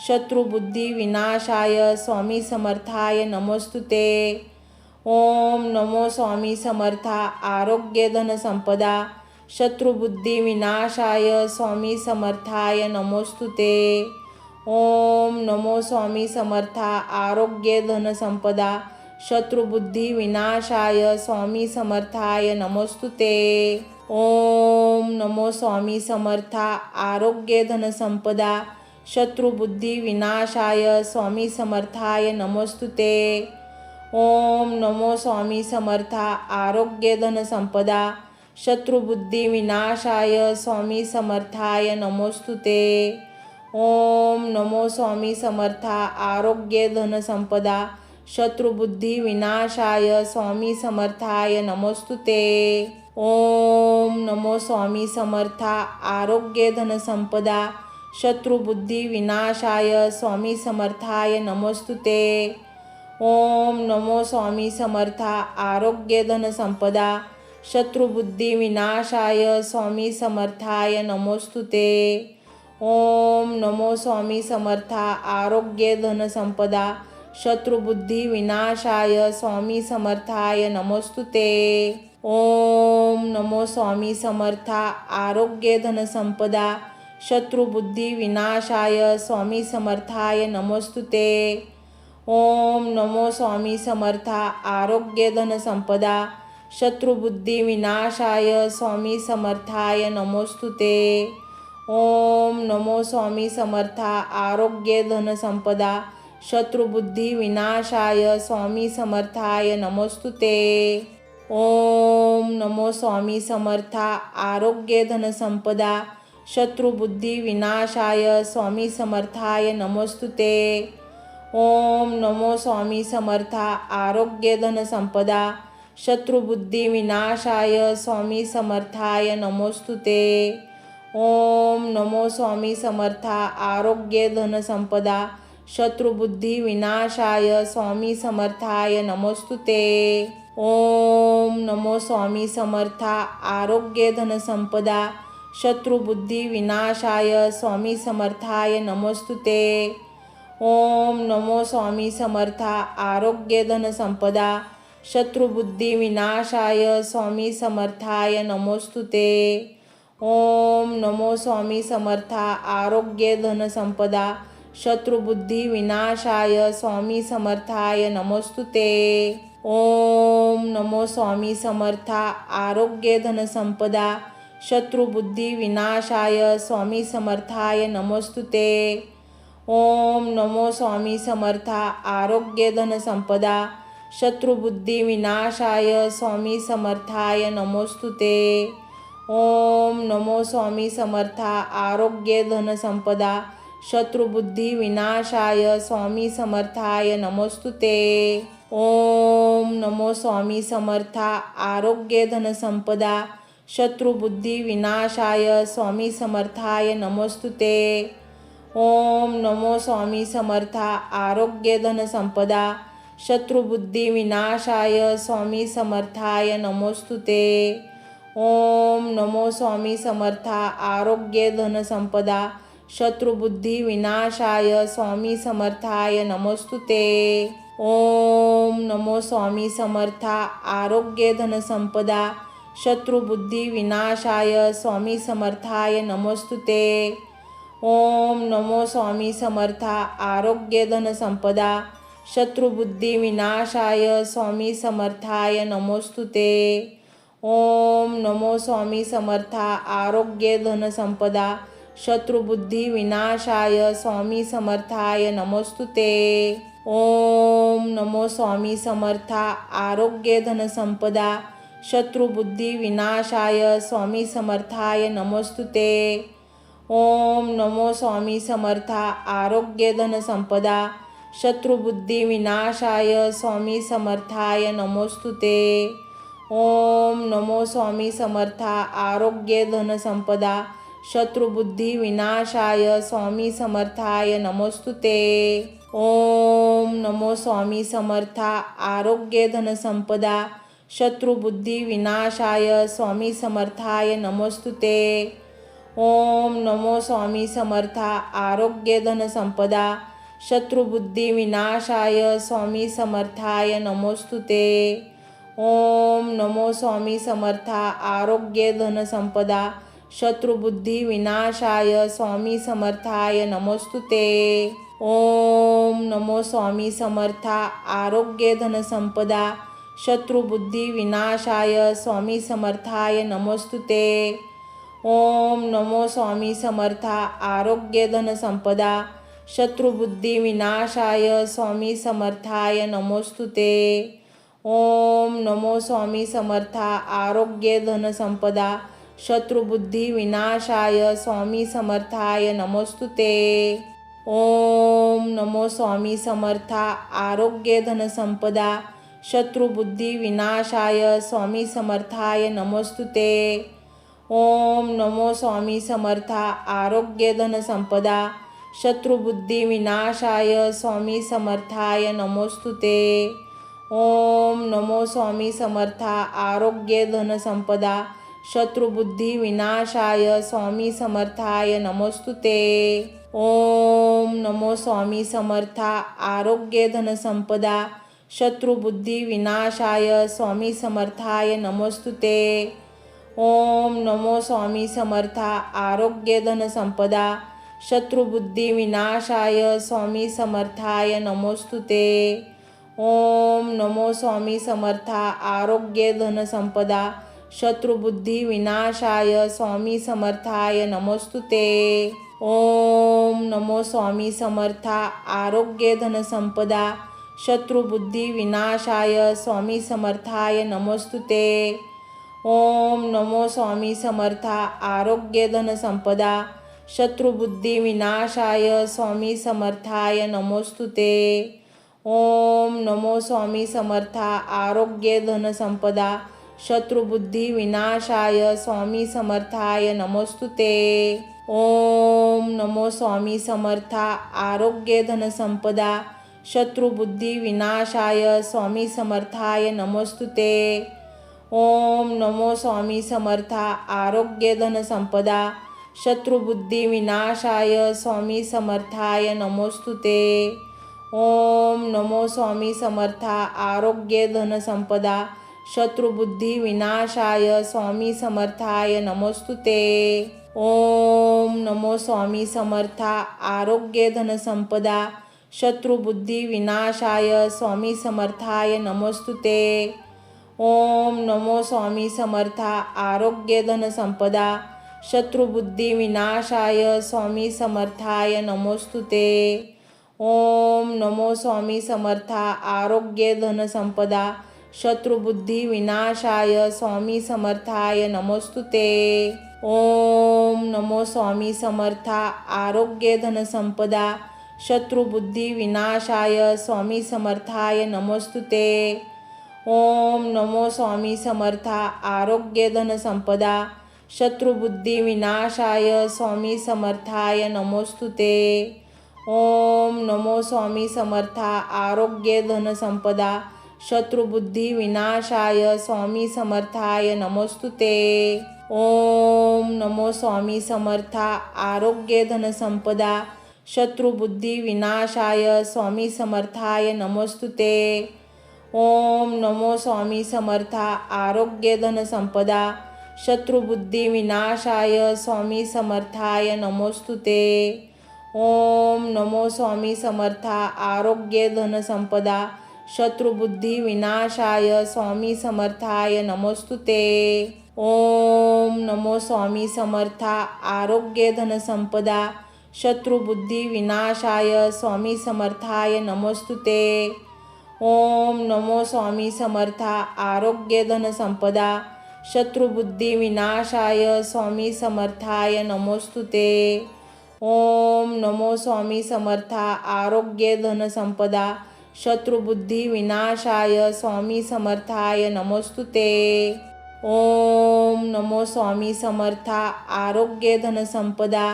शत्रुबुद्धिविनाशाय स्वामी समर्थाय नमोस्तुते। ओम नमो स्वामी समर्था आरोग्य धनसंपदा शत्रुबुद्धिविनाशाय स्वामी समर्थाय नमोस्तुते। ओम नमो स्वामी समर्था आरोग्य धनसंपदा शत्रुबुद्धिविनाशाय स्वामी समर्थाय नमोस्तुते। ओम नमो स्वामी समर्था आरोग्य धनसंपदा शत्रुबुद्धिविनाशाय स्वामी समर्थाय नमोस्तुते। ओम नमो स्वामी समर्था आरोग्य धनसंपदा शत्रुबुद्धिविनाशाय स्वामी समर्थाय नमोस्तुते। ओम नमो स्वामी समर्था आरोग्य धनसंपदा शत्रुबुद्धिविनाशाय स्वामी समर्थाय नमोस्तुते। ओम नमो स्वामी समर्था आरोग्य धनसंपदा शत्रुबुद्धिविनाशाय स्वामी समर्थाय नमोस्तुते। ओम नमो स्वामी समर्था आरोग्य धनसंपदा शत्रुबुद्धिविनाशाय स्वामी समर्थाय नमोस्तुते। ओम नमो स्वामी समर्था आरोग्य धनसंपदा शत्रुबुद्धिविनाशाय स्वामी समर्थाय नमोस्तुते। ओम नमो स्वामी समर्था आरोग्य धनसंपदा शत्रुबुद्धिविनाशाय स्वामी समर्थाय नमोस्तुते। ओम नमो स्वामी समर्था आरोग्य धनसंपदा शत्रुबुद्धिविनाशाय स्वामी समर्थाय नमोस्तुते। ओम नमो स्वामी समर्था आरोग्य धनसंपदा शत्रुबुद्धिविनाशाय स्वामी समर्थाय नमोस्तुते। ओम नमो स्वामी समर्था आरोग्य धनसंपदा शत्रुबुद्धिविनाशाय स्वामी समर्थाय नमोस्तुते। ओम नमो स्वामी समर्था आरोग्य धनसंपदा शत्रुबुद्धिविनाशाय स्वामी समर्थाय नमोस्तुते। ओम नमो स्वामी समर्था आरोग्य धनसंपदा शत्रुबुद्धिविनाशाय स्वामी समर्थाय नमोस्तुते। ओम नमो स्वामी समर्था आरोग्य धनसंपदा शत्रुबुद्धिविनाशाय स्वामी समर्थाय नमोस्तुते। ओम नमो स्वामी समर्था आरोग्य धनसंपदा शत्रुबुद्धिविनाशाय स्वामी समर्थाय नमोस्तुते। ओम नमो स्वामी समर्था आरोग्य धनसंपदा शत्रुबुद्धी विनाशाय स्वामी समर्थाय नमोस्तुते। ओम नमो स्वामी समर्था आरोग्य धनसंपदा शत्रुबुद्धी विनाशाय स्वामी समर्थाय नमोस्तुते। ओम नमो स्वामी समर्था आरोग्य धनसंपदा शत्रुबुद्धी विनाशाय स्वामी समर्थाय नमोस्तुते। ओम नमो स्वामी समर्था आरोग्य धनसंपदा शत्रुबुद्धी विनाशाय स्वामी समर्थाय नमोस्तुते। ओम नमो स्वामी समर्था आरोग्य धनसंपदा शत्रुबुद्धी विनाशाय स्वामी समर्थाय नमोस्तुते। ओम नमो स्वामी समर्था आरोग्य धनसंपदा शत्रुबुद्धी विनाशाय स्वामी समर्थाय नमोस्तुते। ओम नमो स्वामी समर्था आरोग्य धनसंपदा शत्रुबुद्धी विनाशाय स्वामी समर्थाय नमोस्तुते। ओम नमो स्वामी समर्था आरोग्य धनसंपदा शत्रुबुद्धी विनाशाय स्वामी समर्थाय नमोस्तुते। ओम नमो स्वामी समर्था आरोग्य धनसंपदा शत्रुबुद्धी विनाशाय स्वामी समर्थाय नमोस्तुते। ओम नमो स्वामी समर्था आरोग्य धनसंपदा शत्रुबुद्धी विनाशाय स्वामी समर्थाय नमोस्तुते। ओम नमो स्वामी समर्था आरोग्य धनसंपदा शत्रुबुद्धी विनाशाय स्वामी समर्थाय नमोस्तुते। ओम नमो स्वामी समर्था आरोग्य धनसंपदा शत्रुबुद्धी विनाशाय स्वामी समर्थाय नमोस्तुते। ओम नमो स्वामी समर्था आरोग्य धनसंपदा शत्रुबुद्धी विनाशाय स्वामी समर्थाय नमोस्तुते। ओम नमो स्वामी समर्था आरोग्य धनसंपदा शत्रुबुद्धी विनाशाय स्वामी समर्थाय नमोस्तुते। ओम नमो स्वामी समर्था आरोग्य धनसंपदा शत्रुबुद्धी विनाशाय स्वामी समर्थाय नमोस्तुते। ओम नमो स्वामी समर्था आरोग्य धनसंपदा शत्रुबुद्धी विनाशाय स्वामी समर्थाय नमोस्तुते। ओम नमो स्वामी समर्था आरोग्य धनसंपदा शत्रुबुद्धी विनाशाय स्वामी समर्थाय नमोस्तुते। ओम नमो स्वामी समर्था आरोग्य धनसंपदा शत्रुबुद्धी विनाशाय स्वामी समर्थाय नमोस्तुते। ओम नमो स्वामी समर्था आरोग्य धनसंपदा शत्रुबुद्धी विनाशाय स्वामी समर्थाय नमोस्तुते। ओम नमो स्वामी समर्था आरोग्य धनसंपदा शत्रुबुद्धी विनाशाय स्वामी समर्थाय नमोस्तुते। ओम नमो स्वामी समर्था आरोग्य धनसंपदा शत्रुबुद्धी विनाशाय स्वामी समर्थाय नमोस्तुते। ओम नमो स्वामी समर्था आरोग्य धनसंपदा शत्रुबुद्धी विनाशाय स्वामी समर्थाय नमोस्तुते। ओम नमो स्वामी समर्था आरोग्य धनसंपदा शत्रुबुद्धी विनाशाय स्वामी समर्थाय नमोस्तुते। ओम नमो स्वामी समर्था आरोग्य धनसंपदा शत्रुबुद्धी विनाशाय स्वामी समर्थाय नमोस्तुते। ओम नमो स्वामी समर्था आरोग्य धनसंपदा शत्रुबुद्धी विनाशाय स्वामी समर्थाय नमोस्तुते। ओम नमो स्वामी समर्था आरोग्य धनसंपदा शत्रुबुद्धी विनाशाय स्वामी समर्थाय नमोस्तुते। ओम नमो स्वामी समर्था आरोग्य धनसंपदा शत्रुबुद्धी विनाशाय स्वामी समर्थाय नमोस्तुते। ओम नमो स्वामी समर्था आरोग्य धनसंपदा शत्रुबुद्धी विनाशाय स्वामी समर्थाय नमोस्तुते। ओम नमो स्वामी समर्था आरोग्य धनसंपदा शत्रुबुद्धी विनाशाय स्वामी समर्थाय नमोस्तुते। ओम नमो स्वामी समर्था आरोग्य धनसंपदा शत्रुबुद्धी विनाशाय स्वामी समर्थाय नमोस्तुते। ओम नमो स्वामी समर्था आरोग्य धनसंपदा शत्रुबुद्धी विनाशाय स्वामी समर्थाय नमोस्तुते. ओम नमो स्वामी समर्था. आरोग्य धन संपदा शत्रुबुद्धी विनाशाय स्वामी समर्थाय नमोस्तुते. ओम नमो स्वामी समर्था. आरोग्य धन संपदा शत्रुबुद्धी विनाशाय स्वामी समर्थाय नमोस्तुते. ओम नमो स्वामी समर्था. आरोग्य धन संपदा शत्रुबुद्धी विनाशाय स्वामी समर्थाय नमोस्तुते. ओम नमो स्वामी समर्था. आरोग्य धन संपदा शत्रुबुद्धी विनाशाय स्वामी समर्थाय नमोस्तुते. ओम नमो स्वामी समर्था. आरोग्य धन संपदा शत्रुबुद्धी विनाशाय स्वामी समर्थाय नमोस्तुते. ओम नमो स्वामी समर्था. आरोग्य धन संपदा शत्रुबुद्धी विनाशाय स्वामी समर्थाय नमोस्तुते. ओम नमो स्वामी समर्था. आरोग्य धन संपदा शत्रुबुद्धी विनाशाय स्वामी समर्थाय नमोस्तुते. ओम नमो स्वामी समर्था. आरोग्य धन संपदा शत्रुबुद्धी विनाशाय स्वामी समर्थाय नमोस्तुते. ओम नमो स्वामी समर्था. आरोग्य धन संपदा शत्रुबुद्धी विनाशाय स्वामी समर्थाय नमोस्तुते. ओम नमो स्वामी समर्था. आरोग्य धन संपदा शत्रुबुद्धी विनाशाय स्वामी समर्थाय नमोस्तुते. ओम नमो स्वामी समर्था. आरोग्य धन संपदा शत्रुबुद्धी विनाशाय स्वामी समर्थाय नमोस्तुते. ओम नमो स्वामी समर्था. आरोग्य धन संपदा शत्रुबुद्धी विनाशाय स्वामी समर्थाय नमोस्तुते. ओम नमो स्वामी समर्था. आरोग्य धन संपदा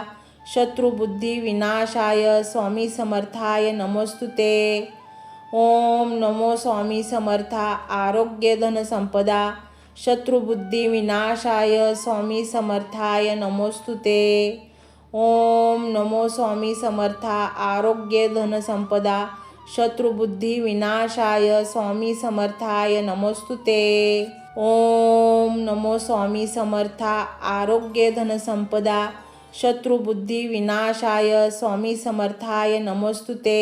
शत्रुबुद्धी विनाशाय स्वामी समर्थाय नमोस्तुते. ओम नमो स्वामी समर्था. आरोग्य धन संपदा शत्रुबुद्धी विनाशाय स्वामी समर्थाय नमोस्तुते. ओम नमो स्वामी समर्था. आरोग्य धन संपदा शत्रुबुद्धी विनाशाय स्वामी समर्थाय नमोस्तुते. ओम नमो स्वामी समर्था. आरोग्य धन संपदा शत्रुबुद्धी विनाशाय स्वामी समर्थाय नमोस्तुते.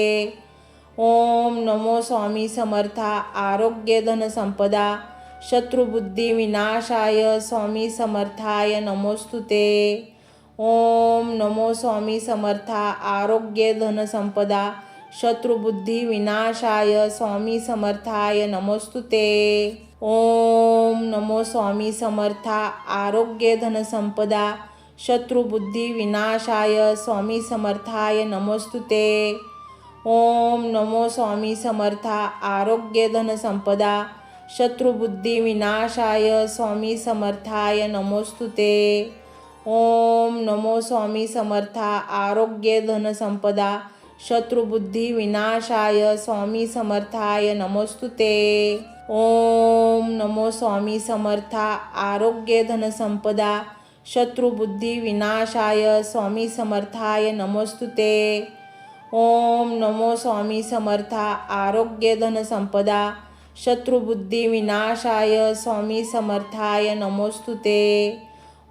ओम नमो स्वामी समर्था. आरोग्य धन संपदा शत्रुबुद्धी विनाशाय स्वामी समर्थाय नमोस्तुते. ओम नमो स्वामी समर्था. आरोग्य धन संपदा शत्रुबुद्धी विनाशाय स्वामी समर्थाय नमोस्तुते. ओम नमो स्वामी समर्था. आरोग्य धन संपदा शत्रुबुद्धी विनाशाय स्वामी समर्थाय नमोस्तुते. ओम नमो स्वामी समर्था. आरोग्य धन संपदा शत्रुबुद्धी विनाशाय स्वामी समर्थाय नमोस्तुते. ओम नमो स्वामी समर्था. आरोग्य धन संपदा शत्रुबुद्धी विनाशाय स्वामी समर्थाय नमोस्तुते. ओम नमो स्वामी समर्था. आरोग्य धन संपदा शत्रुबुद्धी विनाशाय स्वामी समर्थाय नमोस्तुते. ओम नमो स्वामी समर्था. आरोग्य धन संपदा शत्रुबुद्धी विनाशाय स्वामी समर्थाय नमोस्तुते.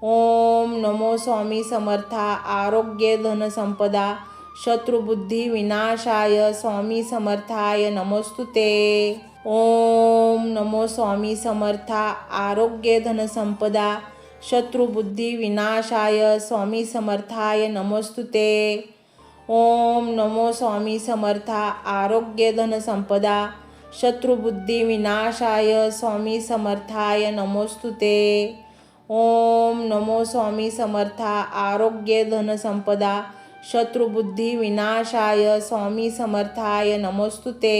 ओम नमो स्वामी समर्था. आरोग्य धन संपदा शत्रुबुद्धी विनाशाय स्वामी समर्थाय नमोस्तुते. ओम नमो स्वामी समर्था. आरोग्य धन संपदा शत्रुबुद्धी विनाशाय स्वामी समर्थाय नमोस्तुते. ओम नमो स्वामी समर्था. आरोग्य धन संपदा शत्रुबुद्धी विनाशाय स्वामी समर्थाय नमोस्तुते. ओम नमो स्वामी समर्था. आरोग्य धन संपदा शत्रुबुद्धी विनाशाय स्वामी समर्थाय नमोस्तुते.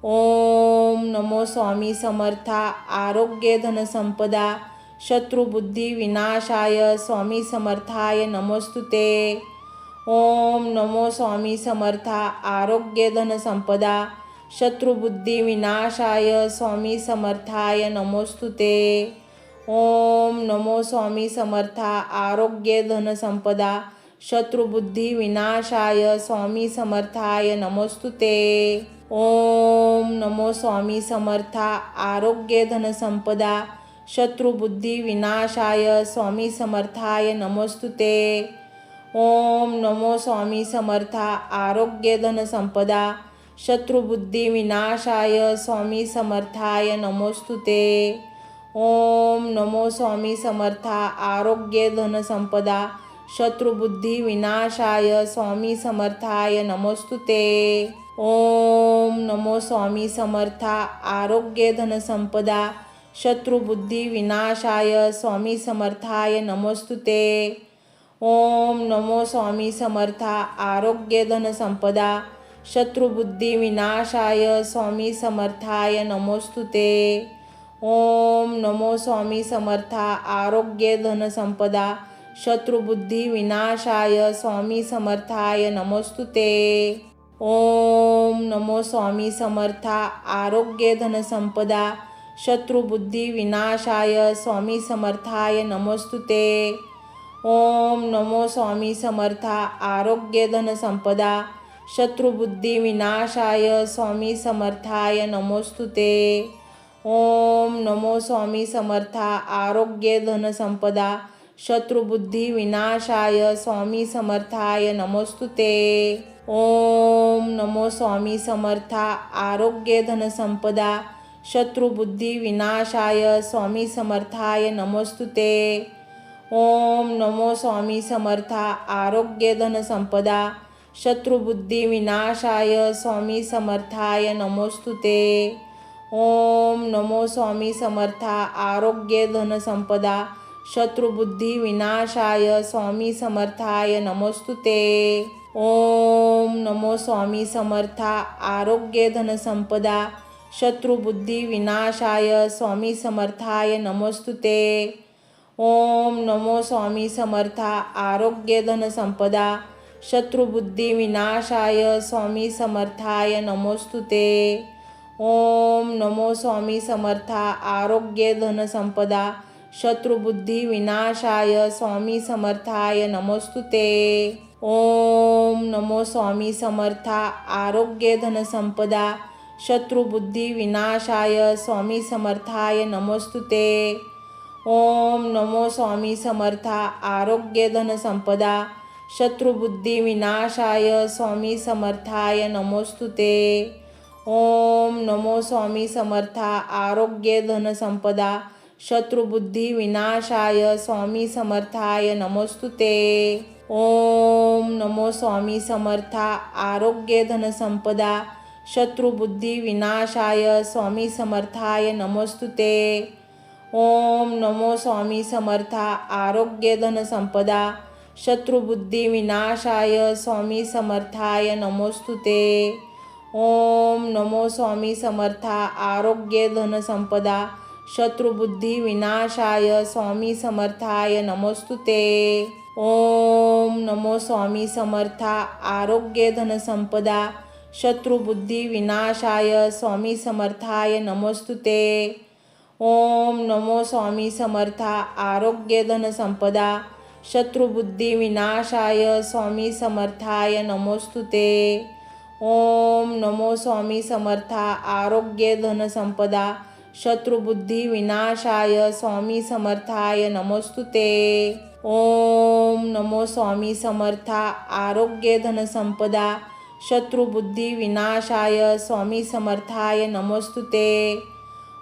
ओम नमो स्वामी समर्था. आरोग्य धन संपदा शत्रुबुद्धी विनाशाय स्वामी समर्थाय नमोस्तुते. ओम नमो स्वामी समर्था. आरोग्य धन संपदा शत्रुबुद्धी विनाशाय स्वामी समर्थाय नमोस्तुते. ओम नमो स्वामी समर्था. आरोग्य धन संपदा शत्रुबुद्धी विनाशाय स्वामी समर्थाय नमोस्तुते. ओम नमो स्वामी समर्था आरोग्य धनसंपदा शत्रुबुद्धी विनाशाय स्वामी समर्थाय नमोस्तुते। ओम नमो स्वामी समर्था आरोग्य धनसंपदा शत्रुबुद्धी विनाशाय स्वामी समर्थाय नमोस्तुते। ओम नमो स्वामी समर्था आरोग्य धनसंपदा शत्रुबुद्धी विनाशाय स्वामी समर्थाय नमोस्तुते। ओम नमो स्वामी समर्था आरोग्य धनसंपदा शत्रुबुद्धी विनाशाय स्वामी समर्थाय नमोस्तुते। ओम नमो स्वामी समर्था आरोग्य धनसंपदा शत्रुबुद्धी विनाशाय स्वामी समर्थाय नमोस्तुते। ओम नमो स्वामी समर्था आरोग्य धनसंपदा शत्रुबुद्धी विनाशाय स्वामी समर्थाय नमोस्तुते। ओम नमो स्वामी समर्था आरोग्य धनसंपदा शत्रुबुद्धी विनाशाय स्वामी समर्थाय नमोस्तुते। ओम नमो स्वामी समर्था आरोग्य धनसंपदा शत्रुबुद्धी विनाशाय स्वामी समर्थाय नमोस्तुते। ओम नमो स्वामी समर्था आरोग्य धनसंपदा शत्रुबुद्धी विनाशाय स्वामी समर्थाय नमोस्तुते। ओम नमो स्वामी समर्था आरोग्य धनसंपदा शत्रुबुद्धी विनाशाय स्वामी समर्थाय नमोस्तुते। ओम नमो स्वामी समर्था आरोग्य धनसंपदा शत्रुबुद्धी विनाशाय स्वामी समर्थाय नमोस्तुते। ओम नमो स्वामी समर्था आरोग्य धनसंपदा शत्रुबुद्धी विनाशाय स्वामी समर्थाय नमोस्तुते। ओम नमो स्वामी समर्था आरोग्य धनसंपदा शत्रुबुद्धी विनाशाय स्वामी समर्थाय नमोस्तुते। ओम नमो स्वामी समर्था आरोग्य धनसंपदा शत्रुबुद्धी विनाशाय स्वामी समर्थाय नमोस्तुते। ओम नमो स्वामी समर्था आरोग्य धनसंपदा शत्रुबुद्धी विनाशाय स्वामी समर्थाय नमोस्तुते। ओम नमो स्वामी समर्था आरोग्य धनसंपदा शत्रुबुद्धी विनाशाय स्वामी समर्थाय नमोस्तुते। ओम नमो स्वामी समर्था आरोग्य धनसंपदा शत्रुबुद्धी विनाशाय स्वामी समर्थाय नमोस्तुते। ओम नमो स्वामी समर्था आरोग्य धनसंपदा शत्रुबुद्धी विनाशाय स्वामी समर्थाय नमोस्तुते। ओम नमो स्वामी समर्था आरोग्य धनसंपदा शत्रुबुद्धी विनाशाय स्वामी समर्थाय नमोस्तुते। ओम नमो स्वामी समर्था आरोग्य धनसंपदा शत्रुबुद्धी विनाशाय स्वामी समर्थाय नमोस्तुते। ओम नमो स्वामी समर्था आरोग्य धनसंपदा शत्रुबुद्धी विनाशाय स्वामी समर्थाय नमोस्तुते। ओम नमो स्वामी समर्था आरोग्य धनसंपदा शत्रुबुद्धी विनाशाय स्वामी समर्थाय नमोस्तुते। ओम नमो स्वामी समर्था आरोग्य धनसंपदा शत्रुबुद्धी विनाशाय स्वामी समर्थाय नमोस्तुते। ओम नमो स्वामी समर्था आरोग्य धनसंपदा शत्रुबुद्धी विनाशाय स्वामी समर्थाय नमोस्तुते। ओम नमो स्वामी समर्था आरोग्य धनसंपदा शत्रुबुद्धी विनाशाय स्वामी समर्थाय नमोस्तुते।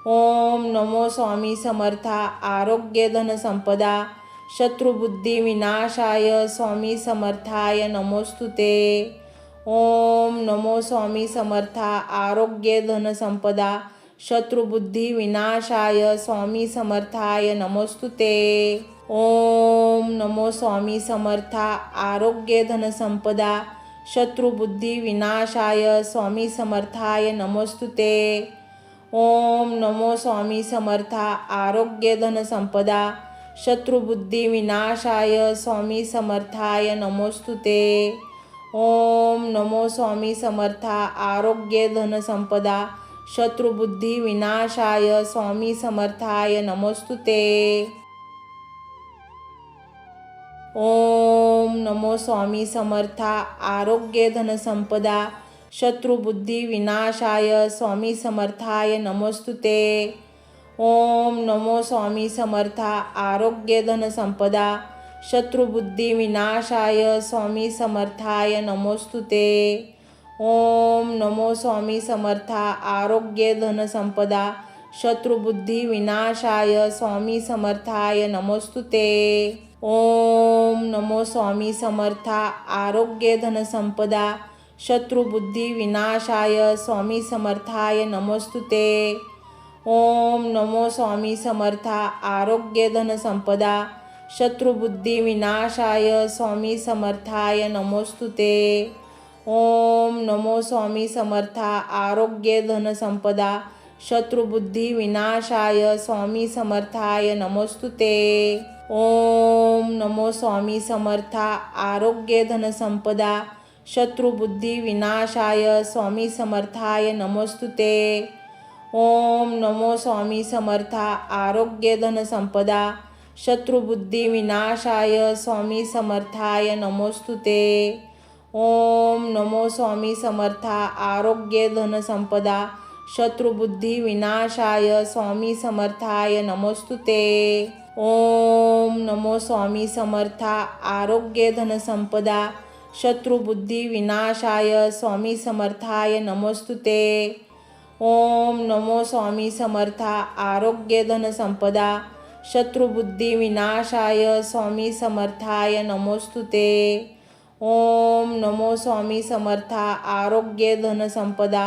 ओम नमो स्वामी समर्था आरोग्य धनसंपदा शत्रुबुद्धी विनाशाय स्वामी समर्थाय नमोस्तुते। ओम नमो स्वामी समर्था आरोग्य धनसंपदा शत्रुबुद्धी विनाशाय स्वामी समर्थाय नमोस्तुते। ओम नमो स्वामी समर्था आरोग्य धनसंपदा शत्रुबुद्धी विनाशाय स्वामी समर्थाय नमोस्तुते। ओम नमो स्वामी समर्था आरोग्य धनसंपदा शत्रुबुद्धी विनाशाय स्वामी समर्थाय नमोस्तुते। ओम नमो स्वामी समर्था आरोग्य धनसंपदा शत्रुबुद्धी विनाशाय स्वामी समर्थाय नमोस्तुते। ओम नमो स्वामी समर्था आरोग्य धनसंपदा शत्रुबुद्धी विनाशाय स्वामी समर्थाय नमोस्तुते। ओम नमो स्वामी समर्था आरोग्य धन संपदा शत्रुबुद्धी विनाशाय स्वामी समर्थाय नमोस्तुते। ओम नमो स्वामी समर्था आरोग्य धन संपदा शत्रुबुद्धी विनाशाय स्वामी समर्थाय नमोस्तुते। ओम नमो स्वामी समर्था आरोग्य धन संपदा शत्रुबुद्धी विनाशाय स्वामी समर्थाय नमोस्तुते। ओम नमो स्वामी समर्था आरोग्य धन संपदा शत्रुबुद्धी विनाशाय स्वामी समर्थाय नमोस्तुते। ओम नमो स्वामी समर्था आरोग्य धन संपदा शत्रुबुद्धी विनाशाय स्वामी समर्थाय नमोस्तुते। ओम नमो स्वामी समर्था आरोग्य धन संपदा शत्रुबुद्धी विनाशाय स्वामी समर्थाय नमोस्तुते। ओम नमो स्वामी समर्था आरोग्य धन संपदा शत्रुबुद्धी विनाशाय स्वामी समर्थाय नमोस्तुते। ओम नमो स्वामी समर्था आरोग्य धन संपदा शत्रुबुद्धी विनाशाय स्वामी समर्थाय नमोस्तुते। ओम नमो स्वामी समर्था आरोग्य धन संपदा शत्रुबुद्धी विनाशाय स्वामी समर्थाय नमोस्तुते। ओम नमो स्वामी समर्था आरोग्य धन संपदा शत्रुबुद्धी विनाशाय स्वामी समर्थाय नमोस्तुते। ओम नमो स्वामी समर्था आरोग्य धन संपदा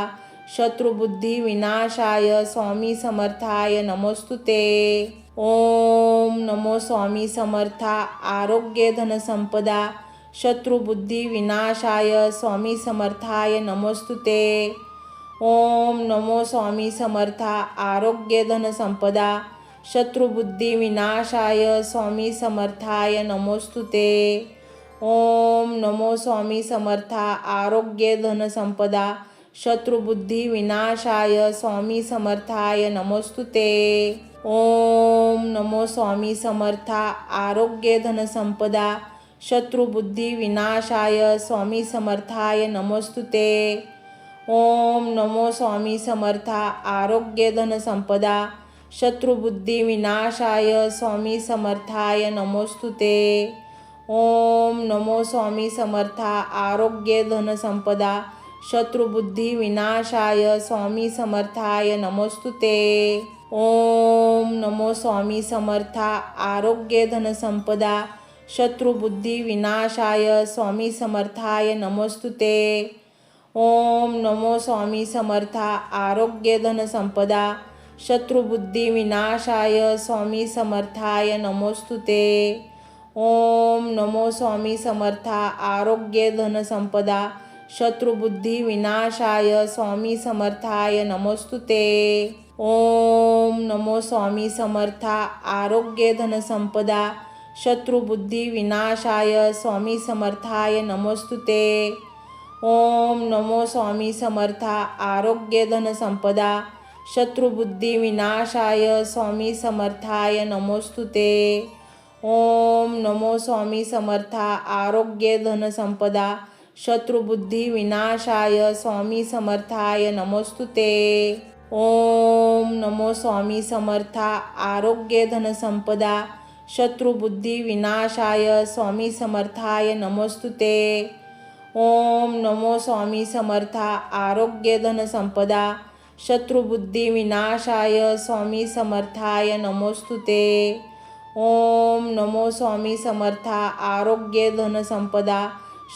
शत्रुबुद्धी विनाशाय स्वामी समर्थाय नमोस्तुते। ओम नमो स्वामी समर्था आरोग्य धन संपदा शत्रुबुद्धी विनाशाय स्वामी समर्थाय नमोस्तुते। ओम नमो स्वामी समर्था आरोग्य धन संपदा शत्रुबुद्धी विनाशाय स्वामी समर्थाय नमोस्तुते। ओम नमो स्वामी समर्था आरोग्य धन संपदा शत्रुबुद्धी विनाशाय स्वामी समर्थाय नमोस्तुते। ओम नमो स्वामी समर्था आरोग्य धन संपदा शत्रुबुद्धी विनाशाय स्वामी समर्थाय नमोस्तुते। ओम नमो स्वामी समर्था आरोग्य धन संपदा शत्रुबुद्धी विनाशाय स्वामी समर्थाय नमोस्तुते। ओम नमो स्वामी समर्था आरोग्य धन संपदा शत्रुबुद्धी विनाशाय स्वामी समर्थाय नमोस्तुते। ओम नमो स्वामी समर्था आरोग्य धन संपदा शत्रुबुद्धी विनाशाय स्वामी समर्थाय नमोस्तुते। ओम नमो स्वामी समर्था आरोग्य धन संपदा शत्रुबुद्धी विनाशाय स्वामी समर्थाय नमोस्तुते। ओम नमो स्वामी समर्था आरोग्य धन संपदा शत्रुबुद्धी विनाशाय स्वामी समर्थाय नमोस्तुते। ओम नमो स्वामी समर्था आरोग्य धन संपदा शत्रुबुद्धी विनाशाय स्वामी समर्थाय नमोस्तुते। ओम नमो स्वामी समर्था आरोग्य धन संपदा शत्रुबुद्धी विनाशाय स्वामी समर्थाय नमोस्तुते। ओम नमो स्वामी समर्था आरोग्य धन संपदा शत्रुबुद्धी विनाशाय स्वामी समर्थाय नमोस्तुते। ओम नमो स्वामी समर्था आरोग्य धन संपदा शत्रुबुद्धी विनाशाय स्वामी समर्थाय नमोस्तुते। ओम नमो स्वामी समर्था आरोग्य धन संपदा शत्रुबुद्धी विनाशाय स्वामी समर्थाय नमोस्तुते। ओम नमो स्वामी समर्था आरोग्य धन संपदा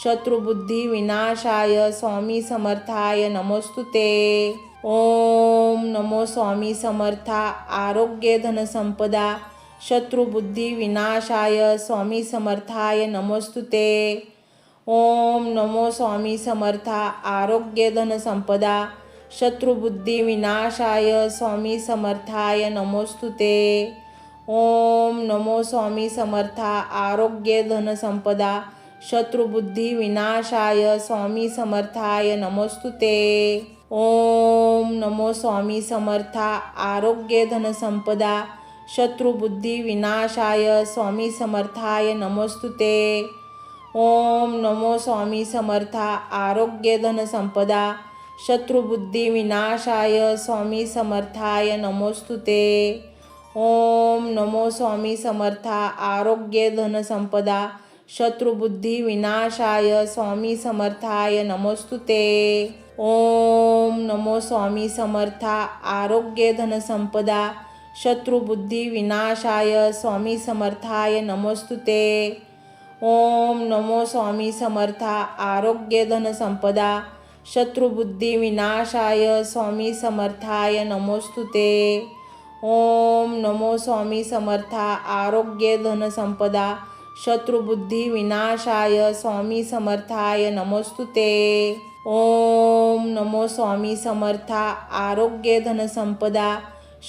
शत्रुबुद्धी विनाशाय स्वामी समर्थाय नमोस्तुते। ओम नमो स्वामी समर्था आरोग्य धन संपदा शत्रुबुद्धी विनाशाय स्वामी समर्थाय नमोस्तुते। ओम नमो स्वामी समर्था आरोग्य धन संपदा शत्रुबुद्धी विनाशाय स्वामी समर्थाय नमोस्तुते। ओम नमो स्वामी समर्था आरोग्य धन संपदा शत्रुबुद्धी विनाशाय स्वामी समर्थाय नमोस्तुते। ओम नमो स्वामी समर्था आरोग्य धन संपदा शत्रुबुद्धी विनाशाय स्वामी समर्थाय नमोस्तुते। ओम नमो स्वामी समर्था आरोग्य धन संपदा शत्रुबुद्धी विनाशाय स्वामी समर्थाय नमोस्तुते। ओम नमो स्वामी समर्था आरोग्य धन संपदा शत्रुबुद्धी विनाशाय स्वामी समर्थाय नमोस्तुते। ओम नमो स्वामी समर्था आरोग्य धन संपदा शत्रुबुद्धी विनाशाय स्वामी समर्थाय नमोस्तुते। ओम नमो स्वामी समर्था आरोग्य धन संपदा शत्रुबुद्धी विनाशाय स्वामी समर्थाय नमोस्तुते। ओम नमो स्वामी समर्था आरोग्य धन संपदा शत्रुबुद्धी विनाशाय स्वामी समर्थाय नमोस्तुते। ओम नमो स्वामी समर्था आरोग्य धन संपदा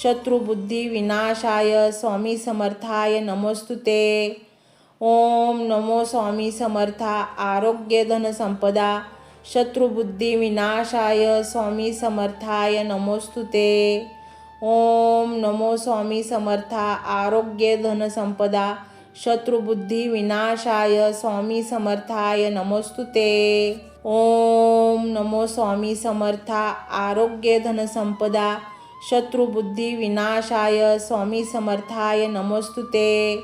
शत्रुबुद्धी विनाशाय स्वामी समर्थाय नमोस्तुते। ओम नमो स्वामी समर्था आरोग्य धन संपदा शत्रुबुद्धी विनाशाय स्वामी समर्थाय नमोस्तुते। ओम नमो स्वामी समर्था आरोग्य धन संपदा शत्रुबुद्धी विनाशाय स्वामी समर्थाय नमोस्तुते। ओम नमो स्वामी समर्था आरोग्य धन संपदा शत्रुबुद्धी विनाशाय स्वामी समर्थाय नमोस्तुते।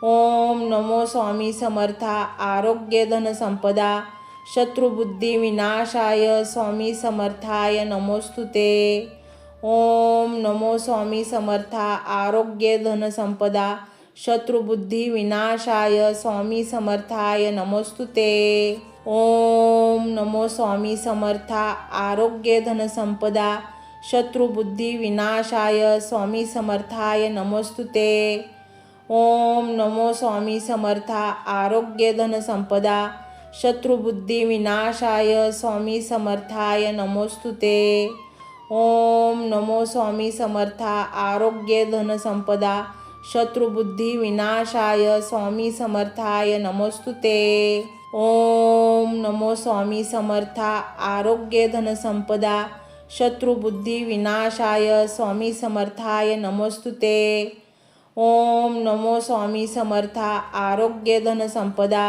ओम नमो स्वामी समर्था आरोग्य धन संपदा शत्रुबुद्धी विनाशाय स्वामी समर्थाय नमोस्तुते। ओम नमो स्वामी समर्था आरोग्य धन संपदा शत्रुबुद्धी विनाशाय स्वामी समर्थाय नमोस्तुते। ओम नमो स्वामी समर्था आरोग्य धन संपदा शत्रुबुद्धी विनाशाय स्वामी समर्थाय नमोस्तुते। ओम नमो स्वामी समर्था आरोग्य धन संपदा शत्रुबुद्धी विनाशाय स्वामी समर्थाय नमोस्तुते। ओम नमो स्वामी समर्था आरोग्य धन संपदा शत्रुबुद्धी विनाशाय स्वामी समर्थाय नमोस्तुते। ओम नमो स्वामी समर्था आरोग्य धन संपदा शत्रुबुद्धी विनाशाय स्वामी समर्थाय नमोस्तुते। ओम नमो स्वामी समर्था आरोग्य धन संपदा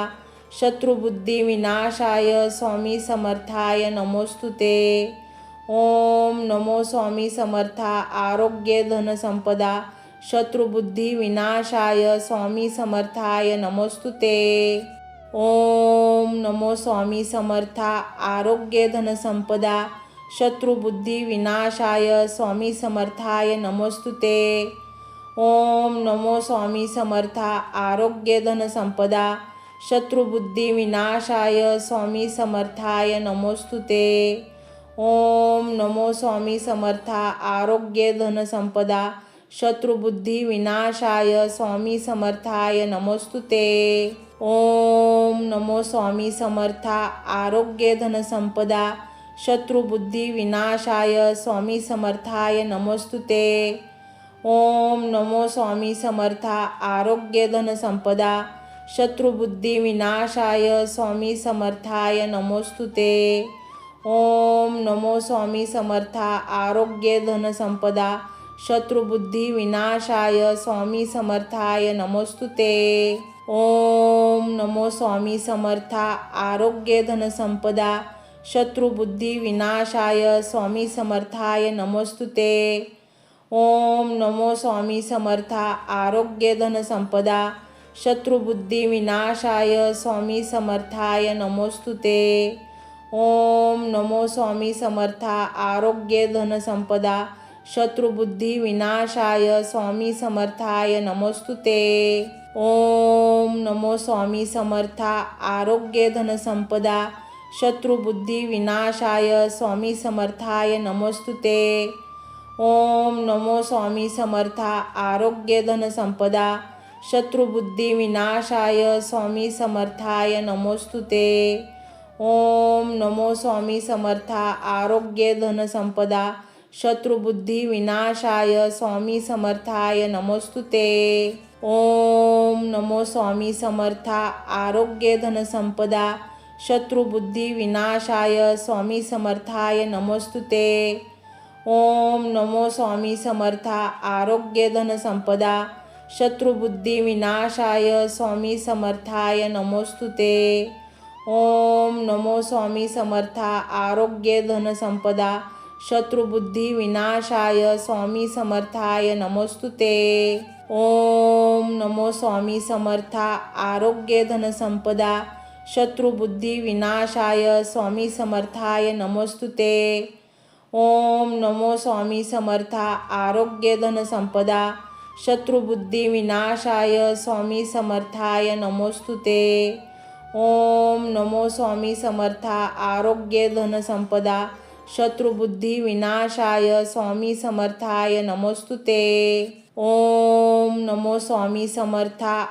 शत्रुबुद्धी विनाशाय स्वामी समर्थाय नमोस्तुते। ओम नमो स्वामी समर्था आरोग्य धन संपदा शत्रुबुद्धी विनाशाय स्वामी समर्थाय नमोस्तुते। ओम नमो स्वामी समर्था आरोग्य धन संपदा शत्रुबुद्धी विनाशाय स्वामी समर्थाय नमोस्तुते। ओम नमो स्वामी समर्था आरोग्य धन संपदा शत्रुबुद्धी विनाशाय स्वामी समर्थाय नमोस्तुते। ओम नमो स्वामी समर्था आरोग्य धन संपदा शत्रुबुद्धी विनाशाय स्वामी समर्थाय नमोस्तुते। ओम नमो स्वामी समर्था आरोग्य धन संपदा शत्रुबुद्धी विनाशाय स्वामी समर्थाय नमोस्तुते। ओम नमो स्वामी समर्था आरोग्य धन संपदा शत्रुबुद्धी विनाशाय स्वामी समर्थाय नमोस्तुते। ओम नमो स्वामी समर्था आरोग्य धन संपदा शत्रुबुद्धी विनाशाय स्वामी समर्थाय नमोस्तुते। ओम नमो स्वामी समर्था आरोग्य धन संपदा शत्रुबुद्धी विनाशाय स्वामी समर्थाय नमोस्तुते। ओम नमो स्वामी समर्था आरोग्य धन संपदा शत्रुबुद्धी विनाशाय स्वामी समर्थाय नमोस्तुते। ओम नमो स्वामी समर्था आरोग्य धन संपदा शत्रुबुद्धी विनाशाय स्वामी समर्थाय नमोस्तुते। ओम नमो स्वामी समर्था आरोग्य धन संपदा शत्रुबुद्धी विनाशाय स्वामी समर्थाय नमोस्तुते। ओम नमो स्वामी समर्था आरोग्य धन संपदा शत्रुबुद्धी विनाशाय स्वामी समर्थाय नमोस्तुते। ओम नमो स्वामी समर्था आरोग्य धन संपदा शत्रुबुद्धी विनाशाय स्वामी समर्थाय नमोस्तुते। ओम नमो स्वामी समर्था आरोग्य धन संपदा शत्रुबुद्धी विनाशाय स्वामी समर्थाय नमोस्तुते। ओम नमो स्वामी समर्था आरोग्य धन संपदा शत्रुबुद्धी विनाशाय स्वामी समर्थाय नमोस्तुते. ओम नमो स्वामी समर्था. आरोग्य धनसंपदा शत्रुबुद्धी विनाशाय स्वामी समर्थाय नमोस्तुते. ओम नमो स्वामी समर्था. आरोग्य धनसंपदा शत्रुबुद्धी विनाशाय स्वामी समर्थाय नमोस्तुते. ओम नमो स्वामी समर्था. आरोग्य धनसंपदा शत्रुबुद्धी विनाशाय स्वामी समर्थाय नमोस्तुते. ओम नमो स्वामी समर्था. आरोग्य धनसंपदा शत्रुबुद्धी विनाशाय स्वामी समर्थाय नमोस्तुते. ओम नमो स्वामी समर्था.